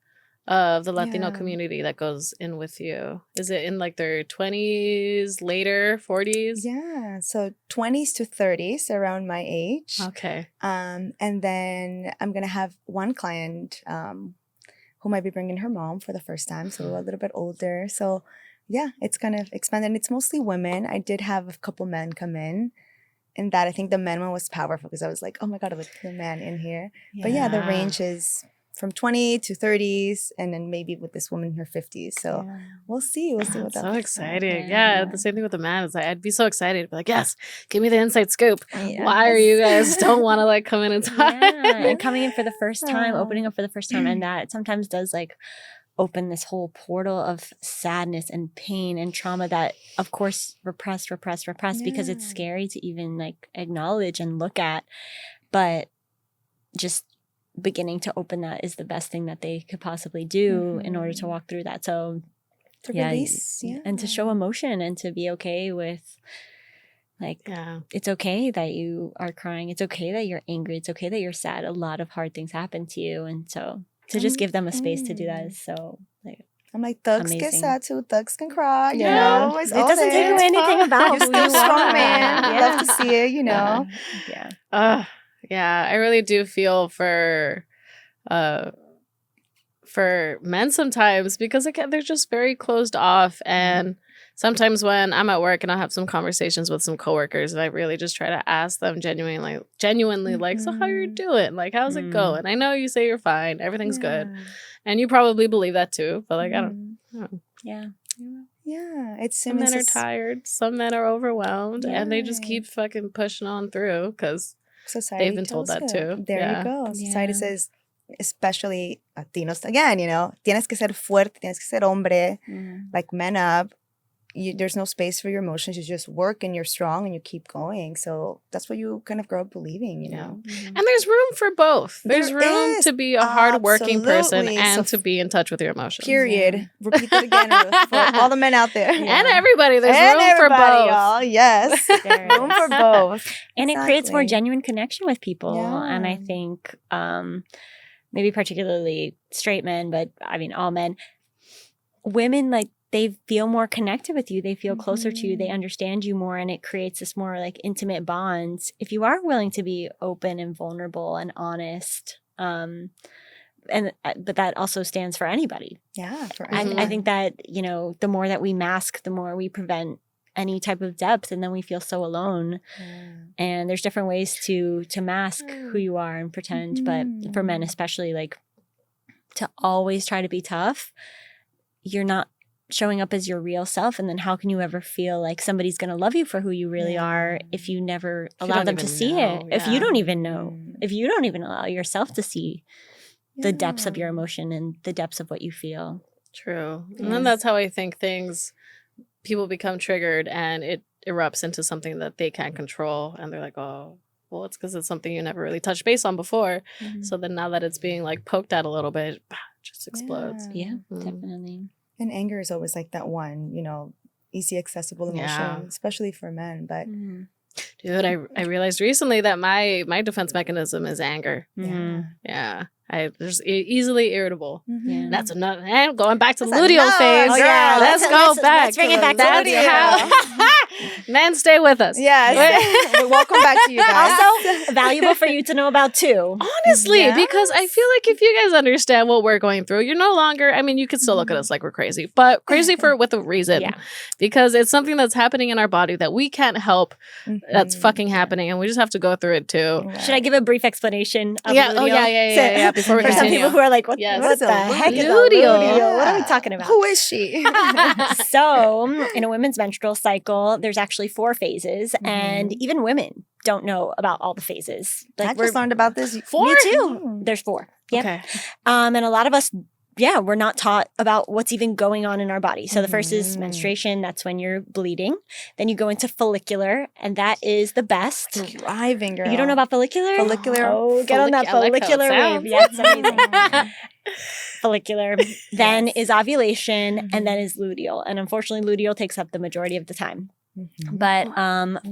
of the Latino community that goes in with you? Is it in like their 20s, later 40s? Yeah. So 20s to 30s, around my age. Okay. And then I'm going to have one client who might be bringing her mom for the first time. So a little bit older. So yeah, it's kind of expanded. And it's mostly women. I did have a couple men come in. And that, I think the men one was powerful because I was like, oh my God, I look at the man in here. Yeah. But yeah, the range is from 20 to 30s, and then maybe with this woman in her 50s. So we'll see. We'll see what that's so exciting. Yeah, the same thing with the man. Is like, I'd be so excited. I'd be like, yes, give me the inside scoop. Yes. Why are you guys don't want to like come in and talk? And coming in for the first time, opening up for the first time, and that sometimes does like open this whole portal of sadness and pain and trauma that, of course, repressed because it's scary to even like acknowledge and look at. But just beginning to open that is the best thing that they could possibly do in order to walk through that. So to release, and to show emotion and to be okay with like, it's okay that you are crying. It's okay that you're angry. It's okay that you're sad. A lot of hard things happen to you. And so to just give them a space to do that is so like, I'm like, thugs get sad too. Thugs can cry. You know, it doesn't take away anything about you're still strong, man. Love to see it. You know. Yeah, I really do feel for men sometimes, because again, they're just very closed off. And sometimes when I'm at work and I'll have some conversations with some coworkers, and I really just try to ask them genuinely like, so how are you doing? Like, how's it going? I know you say you're fine. Everything's good. And you probably believe that too. But like, I don't know. Yeah. It's some men are tired. Some men are overwhelmed. And they just keep fucking pushing on through because they've been told that too. There you go. Society says, especially Latinos, again, you know, tienes que ser fuerte, tienes que ser hombre, like men up. There's no space for your emotions. You just work and you're strong and you keep going. So that's what you kind of grow up believing, you know. And there's room for both. There's room to be a hardworking person and to be in touch with your emotions. Period. Repeat that again for all the men out there. And everybody. There's room for both. Y'all. Yes. Room for both. And it creates more genuine connection with people. And I think maybe particularly straight men, but I mean all men, women, like, they feel more connected with you. They feel closer to you. They understand you more, and it creates this more like intimate bonds. If you are willing to be open and vulnerable and honest, but that also stands for anybody. Yeah, for I think that, you know, the more that we mask, the more we prevent any type of depth, and then we feel so alone. And there's different ways to mask who you are and pretend. But for men especially, like, to always try to be tough, you're not showing up as your real self. And then how can you ever feel like somebody's going to love you for who you really are if you never allow them to see it? If you don't even know, if you don't even allow yourself to see the depths of your emotion and the depths of what you feel. True. And then that's how I think people become triggered and it erupts into something that they can't control. And they're like, oh, well, it's because it's something you never really touched base on before. So then now that it's being like poked at a little bit, it just explodes. Yeah, definitely. And anger is always like that one, you know, easy accessible emotion, especially for men. But dude, I realized recently that my defense mechanism is anger. I'm just easily irritable. That's another. And going back to the luteal phase. Oh, yeah. Let's go back. Let's bring it back. That's to how. Men, stay with us. Yes. Welcome back to you guys. Also, valuable for you to know about too. Honestly, Yes. because I feel like if you guys understand what we're going through, you're no longer, I mean, you can still look at us like we're crazy, but crazy with a reason. Yeah. Because it's something that's happening in our body that we can't help that's fucking happening, and we just have to go through it too. Right. Should I give a brief explanation of Yeah. luteal? Oh, yeah. Before we For some continue. people who are like, what Yes. the heck is a Luteal? luteal? What are we talking about? Who is she? So, in a women's menstrual cycle, there's actually 4 phases, and even women don't know about all the phases. I just learned about this. 4? Me too. There's 4. Yep. Okay. And a lot of us, we're not taught about what's even going on in our body. So the first is menstruation. That's when you're bleeding. Then you go into follicular, and that is the best. Driving, girl. You don't know about follicular? Follicular. Oh, get on that I like how it follicular wave. sounds. Yeah, it's amazing. Follicular. Then is ovulation, and then is luteal. And unfortunately, luteal takes up the majority of the time. But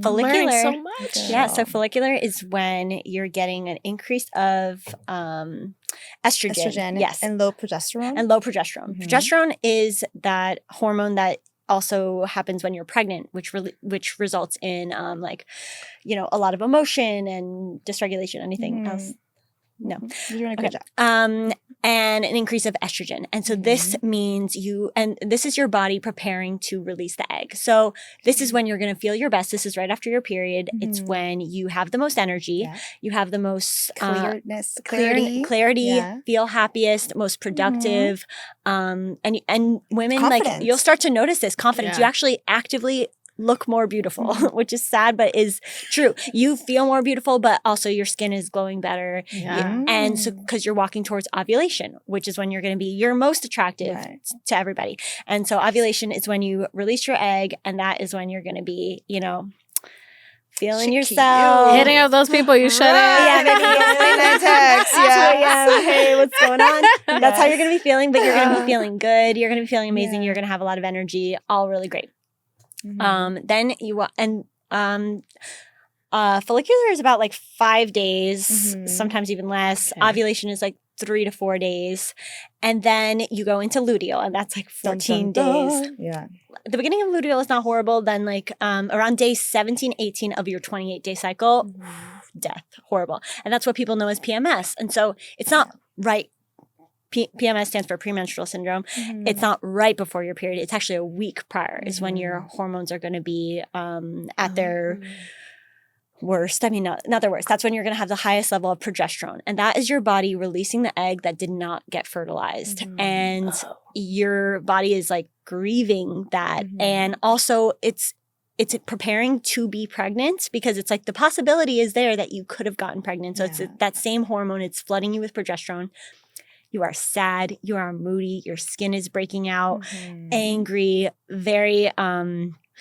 follicular, Learning so much. yeah. So follicular is when you're getting an increase of estrogen, yes, and low progesterone. and low progesterone. Progesterone is that hormone that also happens when you're pregnant, which results in a lot of emotion and dysregulation. Anything else? No. You're doing a good job. And an increase of estrogen. And so this means this is your body preparing to release the egg. So this is when you're going to feel your best. This is right after your period. It's when you have the most energy. Yeah. You have the most clarity, Yeah. feel happiest, most productive. And women, Confidence. you'll start to notice this confidence. Yeah. You actually actively look more beautiful, which is sad, but is true. You feel more beautiful, but also your skin is glowing better. Yeah. And so, because you're walking towards ovulation, which is when you're going to be your most attractive to everybody. And so ovulation is when you release your egg, and that is when you're going to be, feeling yourself. Hitting up those people you shouldn't. Yeah, maybe. Text, Yeah. Hey, what's going on? That's how you're going to be feeling, but you're going to be feeling good. You're going to be feeling amazing. You're going to have a lot of energy. All really great. Then follicular is about 5 days, sometimes even less. Okay. Ovulation is 3 to 4 days. And then you go into luteal, and that's 14 days. Yeah. The beginning of luteal is not horrible. Then around day 17, 18 of your 28-day cycle, death, horrible. And that's what people know as PMS. And so it's not right. PMS stands for premenstrual syndrome. It's not right before your period. It's actually a week prior is when your hormones are going to be at their worst. I mean, not their worst. That's when you're going to have the highest level of progesterone. And that is your body releasing the egg that did not get fertilized. And your body is grieving that. And also it's preparing to be pregnant, because it's the possibility is there that you could have gotten pregnant. So it's that same hormone. It's flooding you with progesterone. You are sad, you are moody, your skin is breaking out, angry, very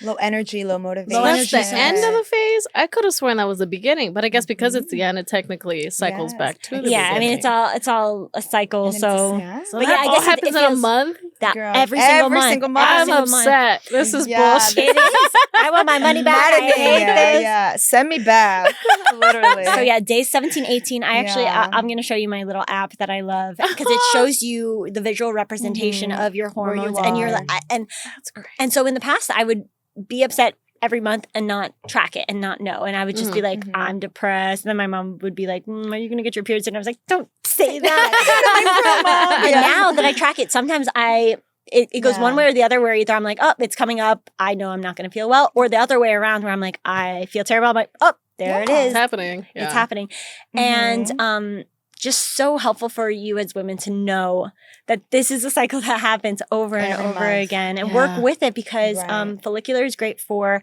low energy, low motivation. So that's the end of the phase? I could have sworn that was the beginning, but I guess because it's the end, it technically cycles back to the beginning. I mean, it's all a cycle. So but that all happens in a month? That every single month. I'm upset. This is bullshit. It is. I want my money back. I hate this. Yeah, send me back. Literally. So days 17, 18. I actually, I'm going to show you my little app that I love, because it shows you the visual representation of your hormones, and you're that's great. And so in the past, I would be upset every month and not track it and not know. And I would just be like, I'm depressed. And then my mom would be like, are you going to get your periods? And I was like, don't say that. And now that I track it, sometimes it goes one way or the other, where either I'm like, oh, it's coming up, I know I'm not going to feel well. Or the other way around, where I'm like, I feel terrible. I'm like, oh, there it is. It's happening. Yeah. It's happening. And just so helpful for you as women to know that this is a cycle that happens over and over again, and work with it, because follicular is great for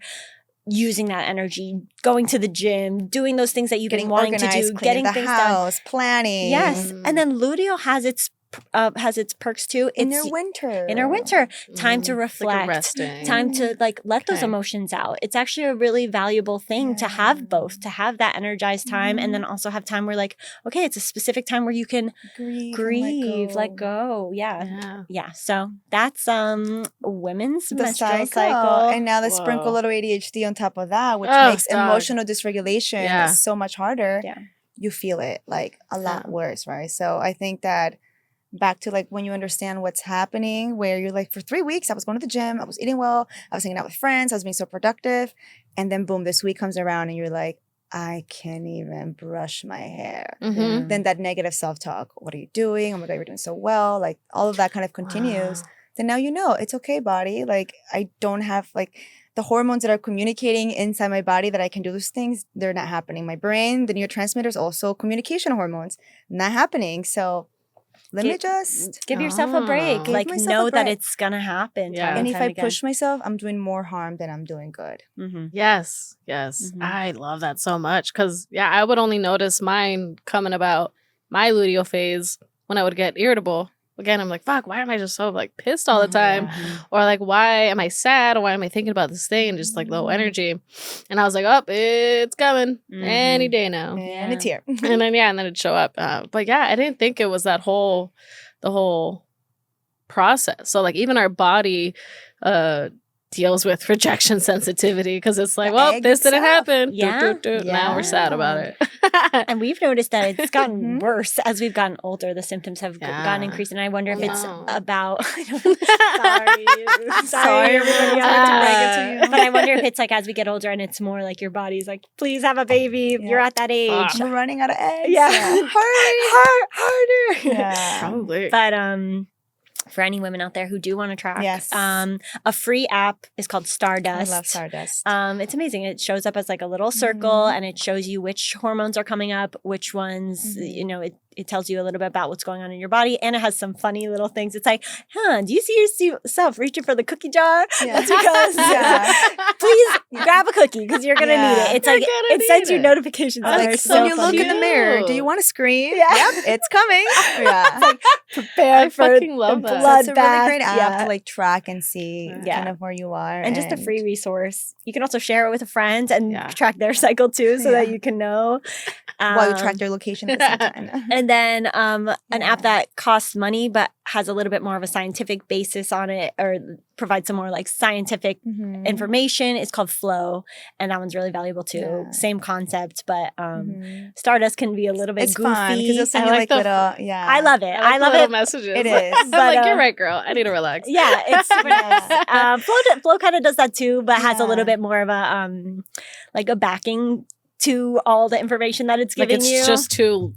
using that energy, going to the gym, doing those things that you've been wanting to do, getting the things house, done. planning. Yes. And then luteal has its perks too. It's inner winter. Time to reflect. Time to let those emotions out. It's actually a really valuable thing to have both, to have that energized time, and then also have time where okay, it's a specific time where you can grieve, let go. Yeah. So that's women's menstrual cycle. And now let's sprinkle a little ADHD on top of that, which makes emotional dysregulation so much harder. Yeah. You feel it a lot worse, right? So I think that back to like when you understand what's happening, where you're like, for 3 weeks, I was going to the gym, I was eating well, I was hanging out with friends, I was being so productive. And then boom, this week comes around and you're like, I can't even brush my hair. Mm-hmm. Then that negative self-talk, what are you doing? Oh my God, you're doing so well. Like all of that kind of continues. Wow. Then now you know, it's okay, body. Like I don't have like the hormones that are communicating inside my body that I can do those things, they're not happening. My brain, the neurotransmitters, also communication hormones, not happening. So let me just give yourself a break. Give Like myself know a that break. it's gonna happen. Yeah. time And and if time I again. push myself, I'm doing more harm than I'm doing good. Mm-hmm. Yes. Mhm. I love that so much because, I would only notice mine coming about my luteal phase when I would get irritable. Again, I'm like, fuck, why am I just so like pissed all the time? Or like, why am I sad? Or why am I thinking about this thing and just like low energy? And I was like, oh, it's coming any day now. And it's here. And then, and then it'd show up. But I didn't think it was the whole process. So like even our body deals with rejection sensitivity because it's like, The well, egg this didn't itself. happen. Yeah. Now we're sad about it. And we've noticed that it's gotten Mhm. worse as we've gotten older. The symptoms have gotten increased, and I wonder if it's Wow. about. Sorry, Sorry, everybody. I like to break it to you. But I wonder if it's like as we get older, and it's more like your body's like, please have a baby. Yeah. You're at that age. Fuck. We're running out of eggs. Yeah. Hurry. Harder. Yeah. Probably. But for any women out there who do want to track, Yes. a free app is called I Stardust. love Stardust. It's amazing. It shows up as like a little circle Mhm. and it shows you which hormones are coming up, which ones, Mhm. It tells you a little bit about what's going on in your body. And it has some funny little things. It's like, do you see yourself reaching for the cookie jar? Yeah. That's because, please grab a cookie because you're going to need it. It's You're like, gonna it sends need you it. notifications. that Like are when so you look funny. in the mirror, do you Cute. want to scream? Yeah. Yep, it's coming. Yeah. Prepare I for fucking love the that. So bloodbath. it's a really great app Yeah. to like track and see Yeah. kind of where you are. And just a free resource. You can also share it with a friend and track their cycle too so that Yeah. you can know. while you track their location at the same time. And then an Yeah. app that costs money but has a little bit more of a scientific basis on it or provides some more like scientific Mhm. information is called Flow. And that one's really valuable too. Yeah. Same concept, but Mhm. Stardust can be a little bit It's goofy. fun because it'll send I you like like the- little, yeah. I love it. I love little it. messages. It is. I'm But, like, you're right, girl. I need to relax. Yeah, it's super nice. Flow kind of does that too, but has a little Yeah. bit more of a like a backing to all the information that it's Like giving it's you. just too,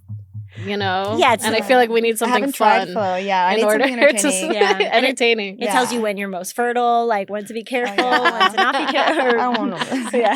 Yeah, it's and I feel like we need I something haven't tried fun Flow. Yeah, I in need order something to entertaining. Yeah. entertaining. It tells Yeah. you when you're most fertile, like when to be careful, yeah. when to not be careful. I don't want to know this. Yeah,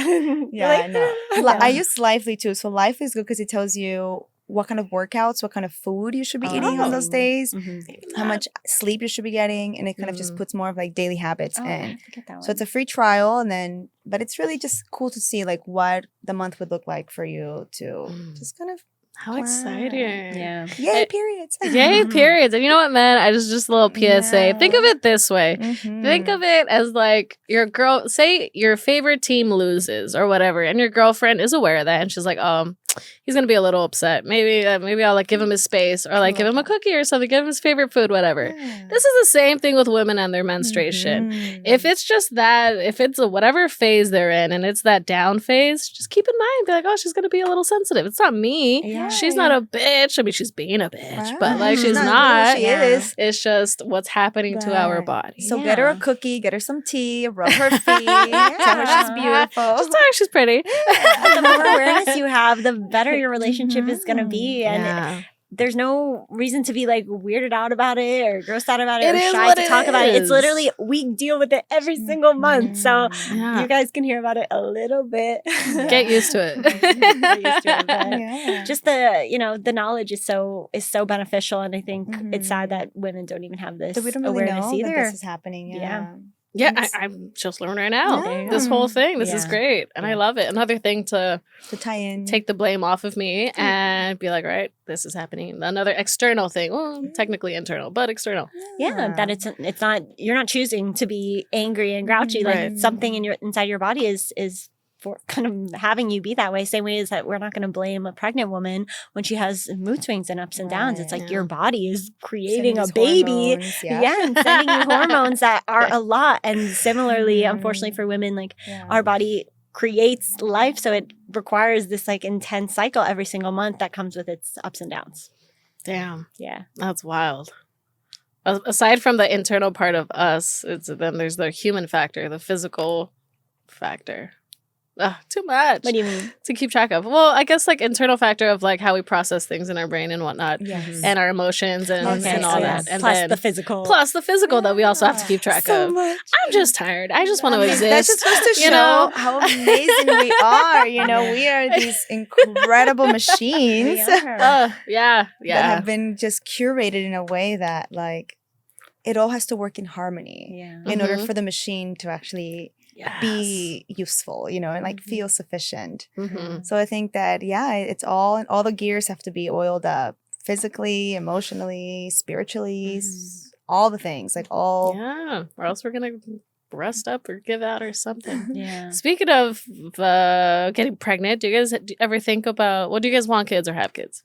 Yeah, Like, I know. yeah. I use Lively too. So Life is good because it tells you what kind of workouts, what kind of food you should be eating on those Oh. days, Mhm. how much sleep you should be getting, and it kind of just puts more of like daily habits Oh, in. I forget that one. So it's a free trial, and then, but it's really just cool to see like what the month would look like for you to just kind of, How exciting. yeah. yay, It- periods. Yay, periods. And you know what, man? I just a little PSA. Yeah. Think of it this way. Mhm. Think of it as like your girl, say your favorite team loses or whatever, and your girlfriend is aware of that, and she's like, he's gonna be a little upset. Maybe I'll like give him his space or like give him a cookie or something, give him his favorite food, whatever. Yeah. This is the same thing with women and their menstruation. Mhm. If it's just that, if it's whatever phase they're in and it's that down phase, just keep in mind, be like, oh, she's gonna be a little sensitive. It's not me. Yeah. She's not a bitch. I mean, she's being a bitch, but Right. like she's Not not. who she is. It's just what's happening to our Right. body. So get her a Yeah. cookie, get her some tea, rub her feet, tell her she's beautiful. Just tell her she's pretty. The more awareness you have, the better your relationship is going to be. And Yeah. there's no reason to be like weirded out about it or grossed out about it, It or is shy what to it talk about it. It's is. literally, we deal with it every single month. So Yeah. you guys can hear about it a little bit. Get used to it. Get used to it, but Yeah. just the knowledge is so beneficial. And I think it's sad that women don't even have this So we don't really awareness know either. that this is happening. Yeah. Yeah, It's- I'm just learning right now. Yeah. This whole thing. This is Yeah. great. And I Yeah. love it. Another thing to To tie in. take the blame off of me and be like, right, this is happening. Another external thing. Well, technically internal, but external. Yeah, that it's not, you're not choosing to be angry and grouchy. Right. Like something inside your body is for kind of having you be that way. Same way as that we're not going to blame a pregnant woman when she has mood swings and ups and downs. It's Right. like Yeah. your body is Sending creating a these baby. hormones, Yeah. And sending you hormones that are a lot. And similarly, Mhm. unfortunately for women, like Yeah. our body creates life. So it requires this like intense cycle every single month that comes with its ups and downs. Damn, Yeah. that's wild. aside from the internal part of us, then there's the human factor, the physical factor. Too much. What do you mean? To keep track of. Well, I guess like internal factor of like how we process things in our brain and whatnot, and our emotions and all that. And plus then, the physical. That we also have to keep track of. Much. I'm just tired. I just want to exist. That's just supposed to show how amazing we are. We are these incredible machines yeah. that have been just curated in a way that like it all has to work in harmony in order for the machine to actually be useful, and like feel sufficient. So I think that it's all the gears have to be oiled up physically, emotionally, spiritually, all the things, like all. Yeah, or else we're gonna rust up or give out or something. Yeah. Speaking of getting pregnant, do you guys ever think about? Well, do you guys want kids or have kids?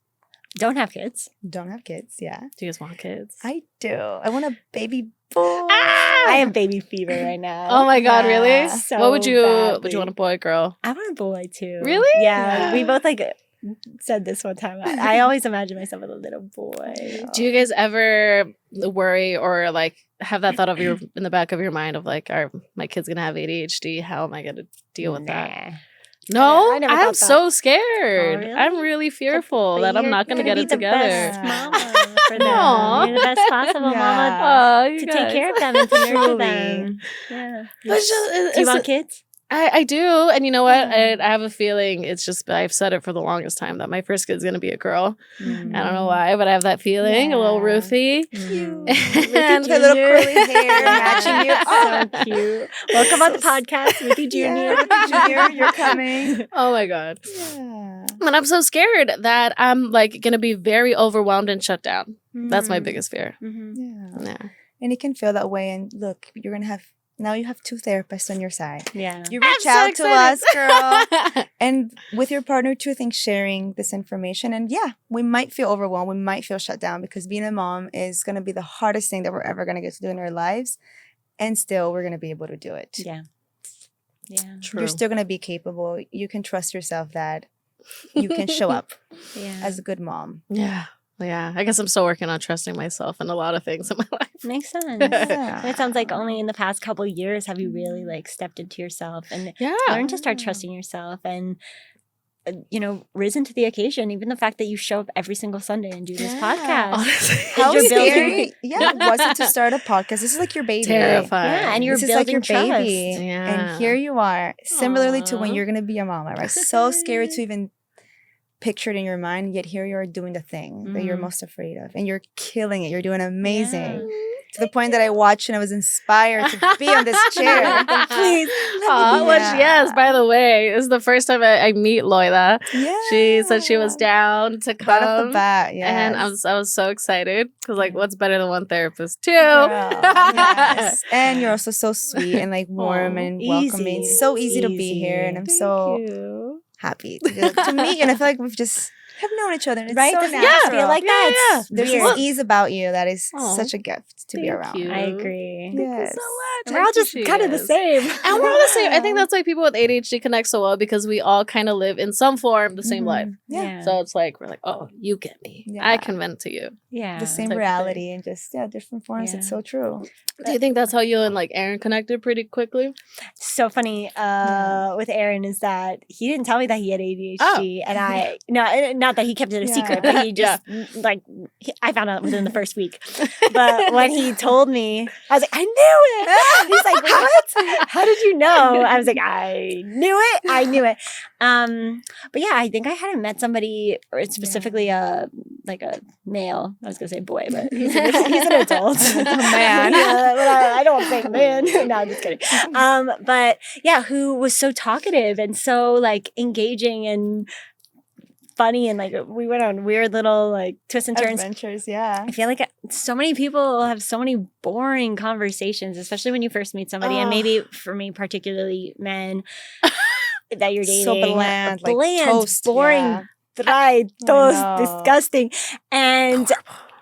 Don't have kids. Don't have kids. Yeah. Do you guys want kids? I do. I want a baby boy. I have baby fever right now. Oh my God, really? So what would you badly. Would you want, a boy or girl? I want a boy too. Really? Yeah. We both like said this one time. I always imagine myself with a little boy. Do you guys ever worry or like have that thought in the back of your mind of like, are my kids gonna have ADHD? How am I gonna deal with that? No, I never I'm thought that. so scared. Oh, really? I'm really fearful that I'm not going to get it together. Best mama for them. Aw. You're the best possible mama Oh, you to guys. take care of them and to nurture Truly. them. Yeah. But Do you want kids? I do. And you know what? I have a feeling it's just, I've said it for the longest time that my first kid's going to be a girl. I don't know why, but I have that feeling. A little Ruthie. Cute. And With her little curly hair matching you. So cute. Welcome on the podcast, Ruthie Jr. Ruthie Jr., you're coming. Oh my God. Yeah. And I'm so scared that I'm like going to be very overwhelmed and shut down. That's my biggest fear. Yeah. Yeah. And you can feel that way. And look, you're going to have, now you have 2 therapists on your side. Yeah. You reach out to us, girl. And with your partner too, I think sharing this information. And we might feel overwhelmed. We might feel shut down because being a mom is going to be the hardest thing that we're ever going to get to do in our lives. And still, we're going to be able to do it. Yeah. Yeah. True. You're still going to be capable. You can trust yourself that you can show up as a good mom. Yeah. Yeah. I guess I'm still working on trusting myself in a lot of things in my life. Makes sense. Yeah. And it sounds like only in the past couple of years have you really like stepped into yourself and learned to start trusting yourself and risen to the occasion. Even the fact that you show up every single Sunday and do this podcast. Honestly. How you're scary was it to start a podcast? This is like your baby. Terrifying. Yeah, and you're This is building like your trust. baby. Yeah. And here you are, similarly to when Aw. you're going to be a mom. Right? So scary to even picture it in your mind, yet here you are doing the thing that you're most afraid of. And you're killing it. You're doing amazing. To the point that I watched and I was inspired to be on this chair. Please. Yes, by the way, this is the first time I meet Loida. Yeah. She said she was down to come. Right off the bat, yes. And I was so excited because like what's better than one therapist? 2. Girl, yes. And you're also so sweet and like warm and welcoming. Easy. So easy to be here. And I'm so happy to meet you. And I feel like we've just have known each other. And it's Right? so Doesn't natural. feel like that. Yeah. It's There's weird. this ease about you that is Aw. such a gift to be Thank around. you. I agree. Yes. Thank you so much. We're all just kind of the same. And we're all the same. I think that's why people with ADHD connect so well because we all kind of live in some form the same life. Yeah. So it's like we're like, oh, you get me. Yeah. I can vent to you. Yeah. The same type of reality and just different forms. Yeah. It's so true. Do you think that's how you and like Aaron connected pretty quickly? So funny with Aaron is that he didn't tell me that he had ADHD, and I not that he kept it a secret, but he just I found out within the first week. But when he told me, I was like, I knew it. He's like, what? How did you know? I was like, I knew it. But yeah, I think I hadn't met somebody, or specifically a male. I was gonna say boy, but he's an adult, A man. but I don't want to say man. No, I'm just kidding. But yeah, who was so talkative and so like engaging and funny, and like we went on weird little like twists and turns. Adventures, yeah. I feel like so many people have so many boring conversations, especially when you first meet somebody, and maybe for me particularly men that you're dating. So bland, like toast, boring, yeah. dry, I toast, know. disgusting. And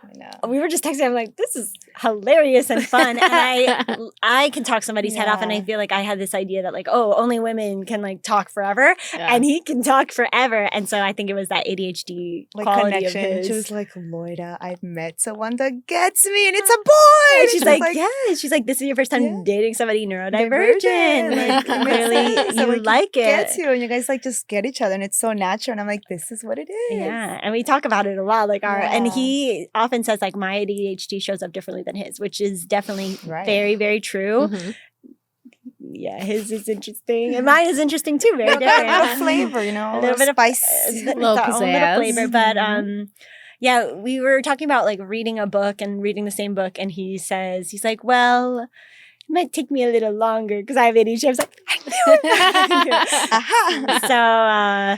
I know. we were just texting. I'm like, this is hilarious and fun. And I can talk somebody's head off, and I feel like I had this idea that like, oh, only women can like talk forever, and he can talk forever. And so I think it was that ADHD like quality connection. Of his. She was like, Loida, I've met someone that gets me, and it's a boy. And she's like, yeah. She's like, this is your first time dating somebody neurodivergent. Like, really, so you like it. Gets you, and you guys like just get each other, and it's so natural. And I'm like, this is what it is. Yeah, and we talk about it a lot. Like and he often says like my ADHD shows up differently than his, which is definitely very, very true. Mm-hmm. Yeah, his is interesting, and mine is interesting too. Very different. A little flavor, you know, a little bit of spice, a little flavor. But yeah, we were talking about like reading a book and reading the same book, and he's like, well, it might take me a little longer because I have ADHD. I was like, I knew it. So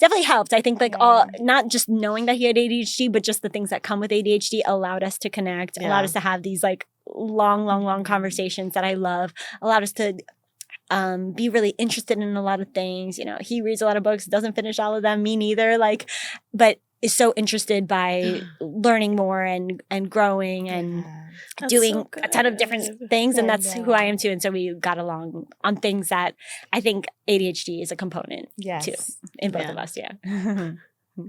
definitely helped. I think like all, not just knowing that he had ADHD, but just the things that come with ADHD allowed us to connect, allowed us to have these like long conversations that I love, allowed us to be really interested in a lot of things. You know, he reads a lot of books, doesn't finish all of them, me neither, like, but is so interested by learning more and growing and doing a ton of different things. And that's who I am too. And so we got along on things that I think ADHD is a component too in both of us. Yeah.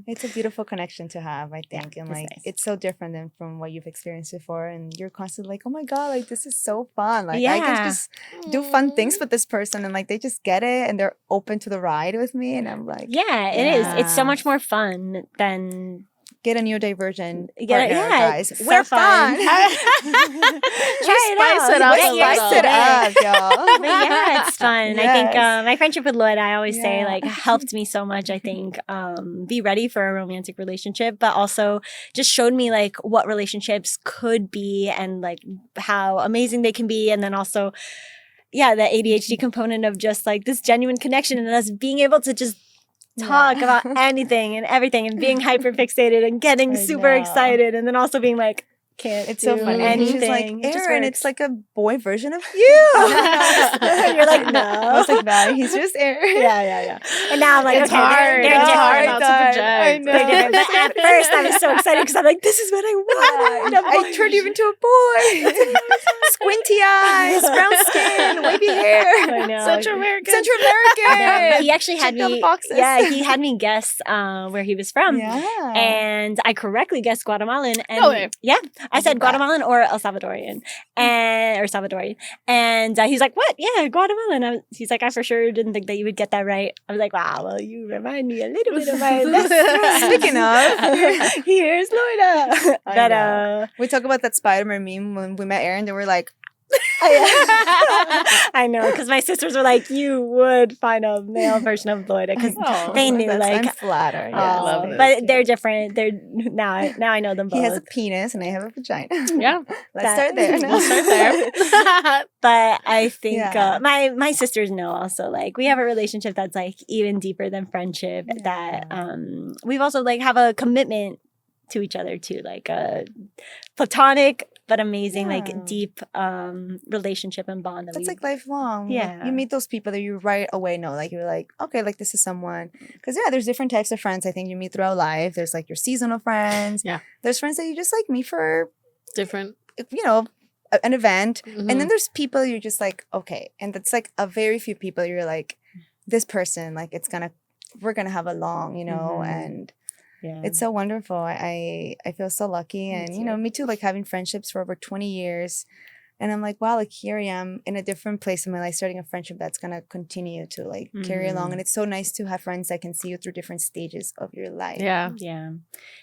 It's a beautiful connection to have, I think. And like, it's so different than from what you've experienced before. And you're constantly like, oh my God, like this is so fun. Like I can just do fun things with this person. And like, they just get it and they're open to the ride with me. And I'm like, it is. It's so much more fun than... Get a neurodivergent partner, guys. So we're fun. Try it spice it up. Spice it up, y'all. But yeah, it's fun. I think my friendship with Loida, I always say, like, helped me so much. I think be ready for a romantic relationship, but also just showed me like what relationships could be and like how amazing they can be, and then also, the ADHD component of just like this genuine connection and us being able to just talk about anything and everything and being hyper fixated and getting super excited and then also being like, it's so funny. Anything. She's like, Aaron, it's like a boy version of you. You're like, no. I was like, Valerie, he's just Aaron. Yeah. And now I'm like, it's okay, hard. They're hard not to project. I know. They're different. But at first, I was so excited because I'm like, this is what I want. I turned you into a boy. Squinty eyes, brown skin, wavy hair. I know. Central American. He actually had me. He had me guess where he was from. Yeah. And I correctly guessed Guatemalan. And I said Guatemalan or El Salvadorian, or Salvadorian. And he's like, what? Yeah, Guatemalan. He's like, I for sure didn't think that you would get that right. I was like, wow, well, you remind me a little bit of my Speaking of, here's Loida. We talk about that Spider-Man meme when we met Aaron, they were like, I know, because my sisters were like, you would find a male version of Loida because they knew like I'm flattered. But they're different. They're now I know them both. He has a penis and I have a vagina. Yeah, let's start there. We'll start there. But I think my sisters know also, like, we have a relationship that's like even deeper than friendship. That we've also like have a commitment to each other too, like a platonic but amazing, like deep relationship and bond. That's like lifelong. Yeah. Like, you meet those people that you right away know, like you're like, okay, like this is someone. Because there's different types of friends I think you meet throughout life. There's like your seasonal friends. Yeah. There's friends that you just like meet for different, an event. Mm-hmm. And then there's people you're just like, okay. And that's like a very few people you're like, this person, like we're gonna have a long, and it's so wonderful. I feel so lucky. And, me too, like having friendships for over 20 years. And I'm like, wow, like here I am in a different place in my life, starting a friendship that's going to continue to like carry along. And it's so nice to have friends that can see you through different stages of your life. Yeah. Yeah.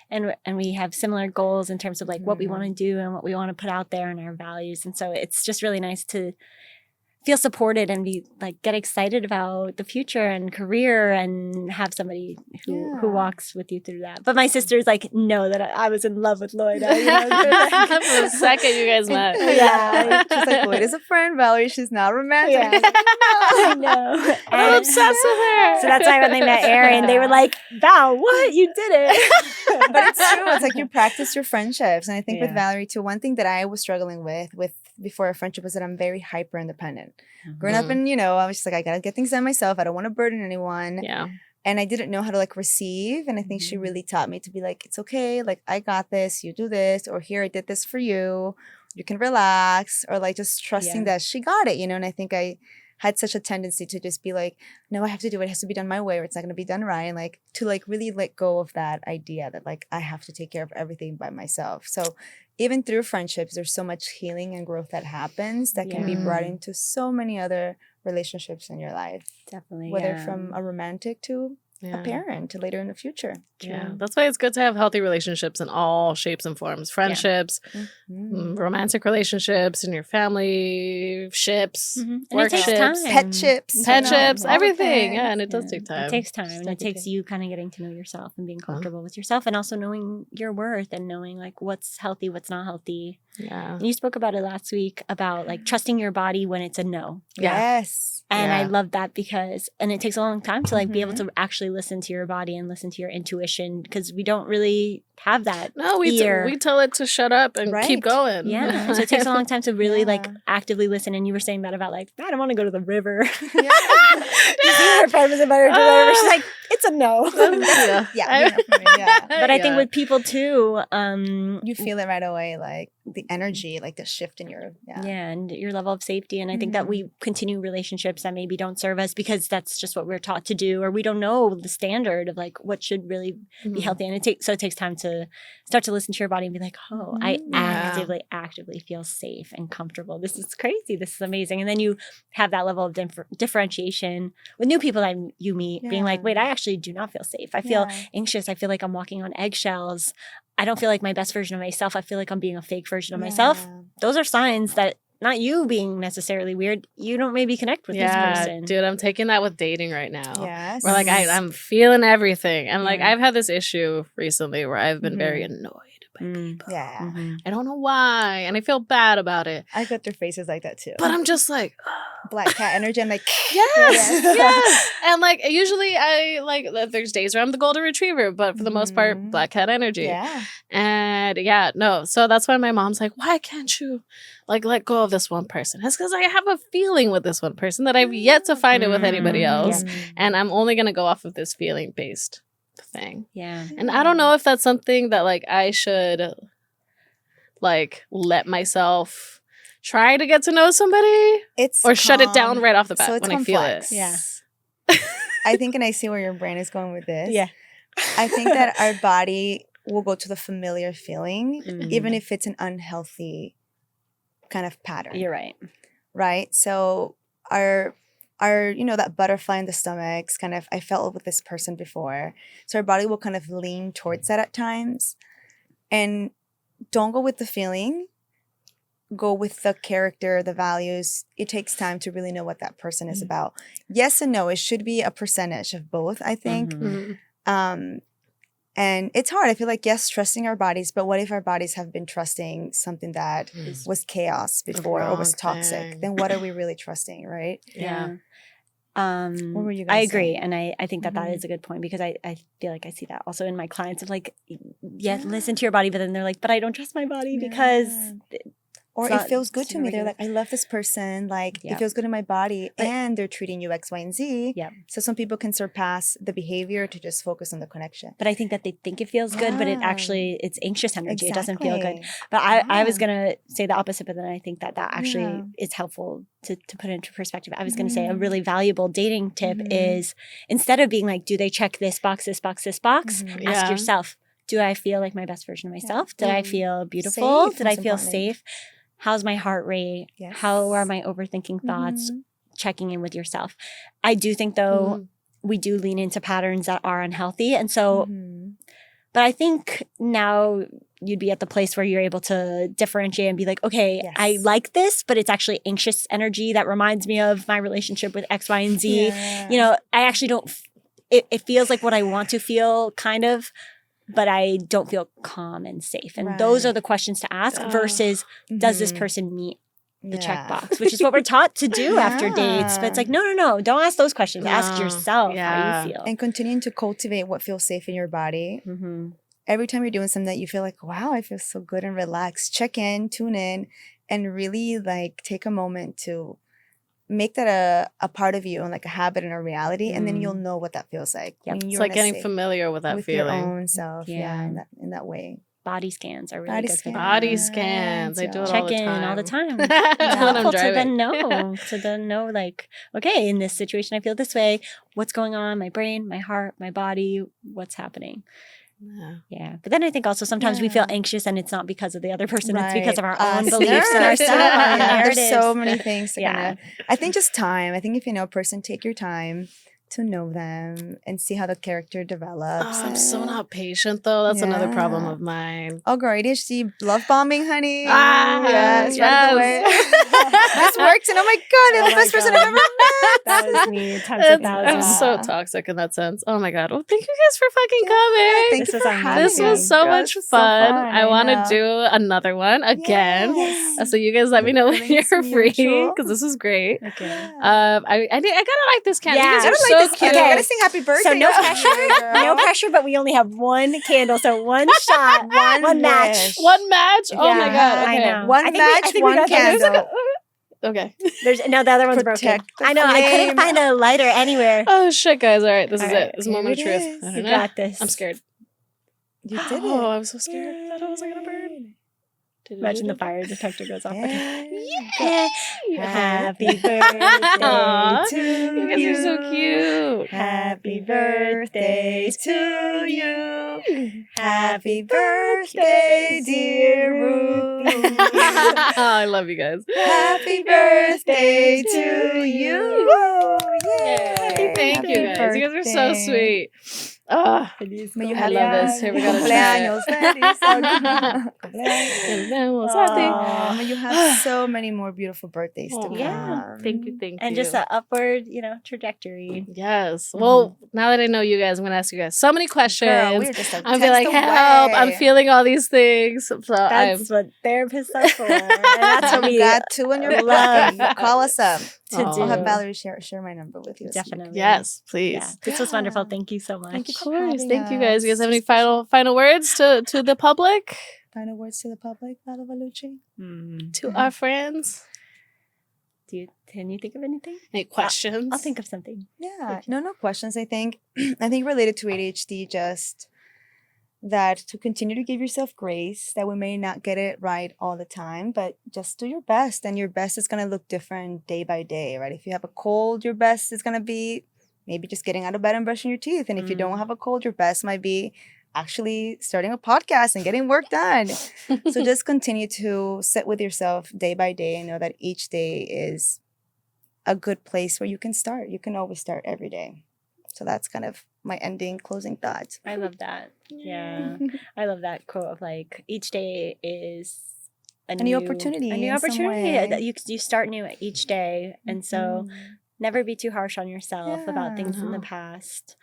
And we have similar goals in terms of like what we want to do and what we want to put out there and our values. And so it's just really nice to feel supported and be like get excited about the future and career and have somebody who walks with you through that. But my sisters like know that I was in love with Loida. From the second you guys met. Yeah. She's like, Loida's a friend, Valerie. She's not romantic. Yeah. I know. I'm obsessed with her. So that's why when they met Aaron, they were like, Val, what? You did it. But it's true. It's like you practice your friendships. And I think with Valerie too, one thing that I was struggling with before a friendship was that I'm very hyper independent. Growing up and, I was just like, I got to get things done myself. I don't want to burden anyone. Yeah. And I didn't know how to like receive. And I think she really taught me to be like, it's okay. Like, I got this. You do this. Or here, I did this for you. you can relax, or like just trusting that she got it, and I think I had such a tendency to just be like, no, I have to do it. It has to be done my way, or it's not going to be done right. And like to like really let go of that idea that like I have to take care of everything by myself. So even through friendships, there's so much healing and growth that happens that can be brought into so many other relationships in your life. Definitely. Whether from a romantic to a parent to later in the future. Yeah, that's why it's good to have healthy relationships in all shapes and forms. Friendships, romantic relationships, in your family ships, work ships, pet ships, everything. Yeah, and it does take time. It takes time, and it takes you kind of getting to know yourself and being comfortable with yourself, and also knowing your worth and knowing like what's healthy, what's not healthy. Yeah. And you spoke about it last week about like trusting your body when it's a no. Yes. And I love that because, and it takes a long time to like be able to actually listen to your body and listen to your intuition, because we don't really have that. No, we tell it to shut up and keep going. Yeah. So it takes a long time to really like actively listen. And you were saying that about like, I don't want to go to the river. Yeah. Her friend was invited to the river. She's like, it's a no. But I think with people too, you feel it right away, like the energy, like the shift in your and your level of safety. And I think that we continue relationships that maybe don't serve us because that's just what we're taught to do, or we don't know the standard of like what should really be healthy. And it takes time to start to listen to your body and be like, oh, I actively feel safe and comfortable. This is crazy. This is amazing. And then you have that level of differentiation with new people that you meet, being like, wait, I actually do not feel safe. I feel anxious. I feel like I'm walking on eggshells. I don't feel like my best version of myself. I feel like I'm being a fake version of myself. Those are signs that not you being necessarily weird, you don't maybe connect with this person. Dude, I'm taking that with dating right now. Yes. Where like I'm feeling everything. And like I've had this issue recently where I've been very annoyed by people. Yeah. I don't know why. And I feel bad about it. I go through phases like that too. But I'm just like black cat energy. I'm like, yes. And like usually I like there's days where I'm the golden retriever, but for the most part, black cat energy. Yeah. And so that's why my mom's like, why can't you like let go of this one person? It's because I have a feeling with this one person that I've yet to find it with anybody else. And I'm only gonna go off of this feeling based thing. Yeah. And I don't know if that's something that like I should like let myself try to get to know somebody, or shut it down right off the bat when I feel it. Yeah. I think, and I see where your brain is going with this. Yeah. I think that our body will go to the familiar feeling, even if it's an unhealthy kind of pattern. You're right. Right? So our that butterfly in the stomach's kind of, I felt with this person before. So our body will kind of lean towards that at times. And don't go with the feeling. Go with the character, the values. It takes time to really know what that person is about. Yes and no. It should be a percentage of both, I think. And it's hard. I feel like, yes, trusting our bodies, but what if our bodies have been trusting something that was chaos before or was toxic? Then what are we really trusting, right? Yeah. What were you I gonna agree. say? And I think that is a good point, because I feel like I see that also in my clients of like, listen to your body, but then they're like, but I don't trust my body because... Or it feels good to me. They're like, I love this person. Like, it feels good in my body. And they're treating you X, Y, and Z. Yeah. So some people can surpass the behavior to just focus on the connection. But I think that they think it feels good, but it's anxious energy. It doesn't feel good. But I was going to say the opposite, but then I think that actually is helpful to put it into perspective. I was going to say a really valuable dating tip is, instead of being like, do they check this box, this box, this box? Ask yourself, do I feel like my best version of myself? Did I feel beautiful? Did I feel safe? How's my heart rate? Yes. How are my overthinking thoughts? Checking in with yourself. I do think, though, we do lean into patterns that are unhealthy. And so, but I think now you'd be at the place where you're able to differentiate and be like, okay, I like this, but it's actually anxious energy that reminds me of my relationship with X, Y, and Z. Yeah. You know, I actually don't, it feels like what I want to feel, kind of, but I don't feel calm and safe. And those are the questions to ask versus, does this person meet the checkbox, which is what we're taught to do after dates. But it's like, no, don't ask those questions. Ask yourself how you feel. And continuing to cultivate what feels safe in your body. Every time you're doing something that you feel like, wow, I feel so good and relaxed, check in, tune in, and really like take a moment to make that a part of you and like a habit and a reality, and then you'll know what that feels like. Yep. It's like getting familiar with that feeling. Your own self, in that way. body scans are really good for that. Body scans. I do it Check all the in time. all the time. When It's I'm helpful driving. to then know, like, okay, in this situation, I feel this way. What's going on? My brain, my heart, my body, what's happening? Yeah. But then I think also sometimes we feel anxious and it's not because of the other person. It's because of our own beliefs and ourselves. There's so many things to kind of, I think just time. I think if you know a person, take your time to know them and see how the character develops. I'm so not patient though. That's another problem of mine. Oh, girl, ADHD, love bombing, honey. Yes. Right out of the way. This works, and oh my god, you're the best person I've ever met. That was me, times a thousand. I'm so toxic in that sense. Oh my god. Well, thank you guys for fucking coming. Thank you for having This was so much fun. I want to do another one again. Yes. So you guys let me know when you're free mutual. because this was great. Okay. I gotta like this candle. Yeah. You guys are I so like this cute. kid. I gotta sing happy birthday. So no pressure, girl. no pressure, but we only have one candle, so one shot, one match. One match? Oh my Yeah, god. I Okay. know. One I think match, we one got this. candle. Okay. There's no, the other one's broken. Protect the I know. I couldn't flame. find a lighter anywhere. Oh shit, guys. All right. This is All right, it. This is a moment of here it truth. is. I don't You know. got this. I'm scared. You did it. Oh, I'm so scared. I thought I wasn't gonna burn. Imagine the fire detector goes off. Okay. Yeah. Happy birthday Aw, to You guys are so cute. Happy birthday to you. Happy birthday, dear Ruby. I love you guys. Happy birthday to you. Yay. Thank you guys. You guys are so sweet. Oh, May you I have love this. Here we go. Cumpleaños feliz. Cumpleaños. May you have so many more beautiful birthdays to Aw. come. Yeah. Thank you. Thank you. And just an upward, trajectory. Yes. Well, now that I know you guys, I'm going to ask you guys so many questions. Girl, we're just a I'm be like, text help. away. I'm feeling all these things. So That's what therapists are for. And that's what we You got two on your love love. Call us up. to Aw. do. I'll have Valerie share my number with you. Definitely. yes, please. Yeah. This was wonderful. Thank you so much. Thank you Of for course. having Thank you guys. You guys have any us. final words to the public? Final words to the public, Valerie Valucci? To our friends? Can you think of anything? Any questions? I'll think of something. Yeah, no questions. I think related to ADHD, just that to continue to give yourself grace, that we may not get it right all the time, but just do your best, and your best is going to look different day by day, right? If you have a cold, your best is going to be maybe just getting out of bed and brushing your teeth. And if you don't have a cold, your best might be actually starting a podcast and getting work done. So just continue to sit with yourself day by day and know that each day is a good place where you can start. You can always start every day. So that's kind of my closing thoughts. I love that. Yeah. I love that quote of like, each day is a new opportunity A new in some opportunity. way. That you start new each day. And so never be too harsh on yourself about things in the past.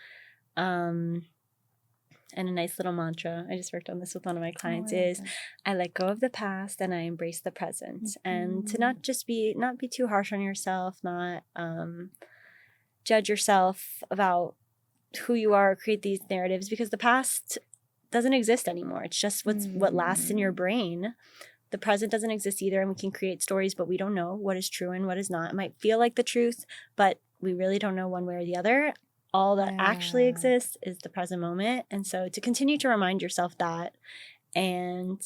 And a nice little mantra, I just worked on this with one of my clients, is I let go of the past and I embrace the present. And to not be too harsh on yourself, not judge yourself about who you are, create these narratives, because the past doesn't exist anymore. It's just what lasts in your brain. The present doesn't exist either, and we can create stories, but we don't know what is true and what is not. It might feel like the truth, but we really don't know one way or the other. All that actually exists is the present moment. And so to continue to remind yourself that, and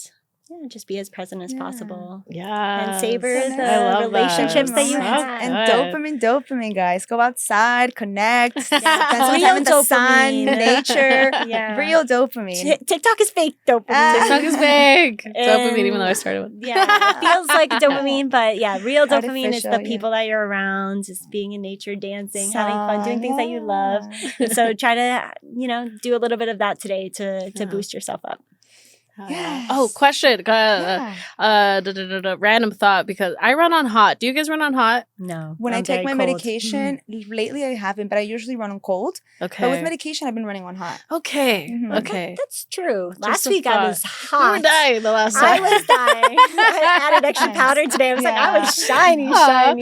just be as present as possible. Yeah. And savor the relationships that you have. And dopamine, guys. Go outside, connect, spend some Real time in the sun, dopamine. nature. Yeah. Real dopamine. TikTok is fake dopamine. TikTok is big. And- Dopamine, even though I started with. Yeah, it feels like dopamine, but yeah, real dopamine is the Artificial, people that you're around, just being in nature, dancing, having fun, doing things that you love. So try to, do a little bit of that today to boost yourself up. Yes. Oh, question. Random thought, because I run on hot. Do you guys run on hot? No. When I'm I take very my cold. medication, lately I haven't, but I usually run on cold. Okay. But with medication, I've been running on hot. Okay. Mhm. Okay. That's true. Just Last a week I thought. was You were hot. dying the last I time. was dying. I added extra powder today. I was like, I was shiny. Yeah.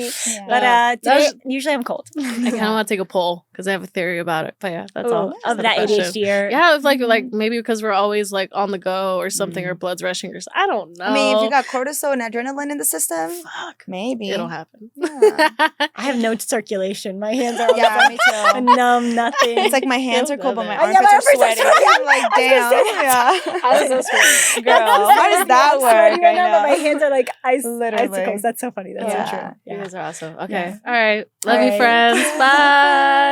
But today, usually I'm cold. I kind of want to take a poll because I have a theory about it. But yeah, that's all. Of That's that the question. ADHD or Yeah, it's like maybe because we're always like on the go or something, or blood's rushing, or I don't know. I mean, if you got cortisol and adrenaline in the system, maybe it'll happen. Yeah. I have no circulation. My hands are me too. numb, nothing. It's like my hands are cold, but my Yeah, armpits my are sweaty. I'm like, damn. I was so sweaty. Girl, how does that work? Right now, but I my know. hands are like Literally. icicles. That's so funny. That's so true. You guys are awesome. Okay. Yeah. All right. Love All you, right. friends. Bye.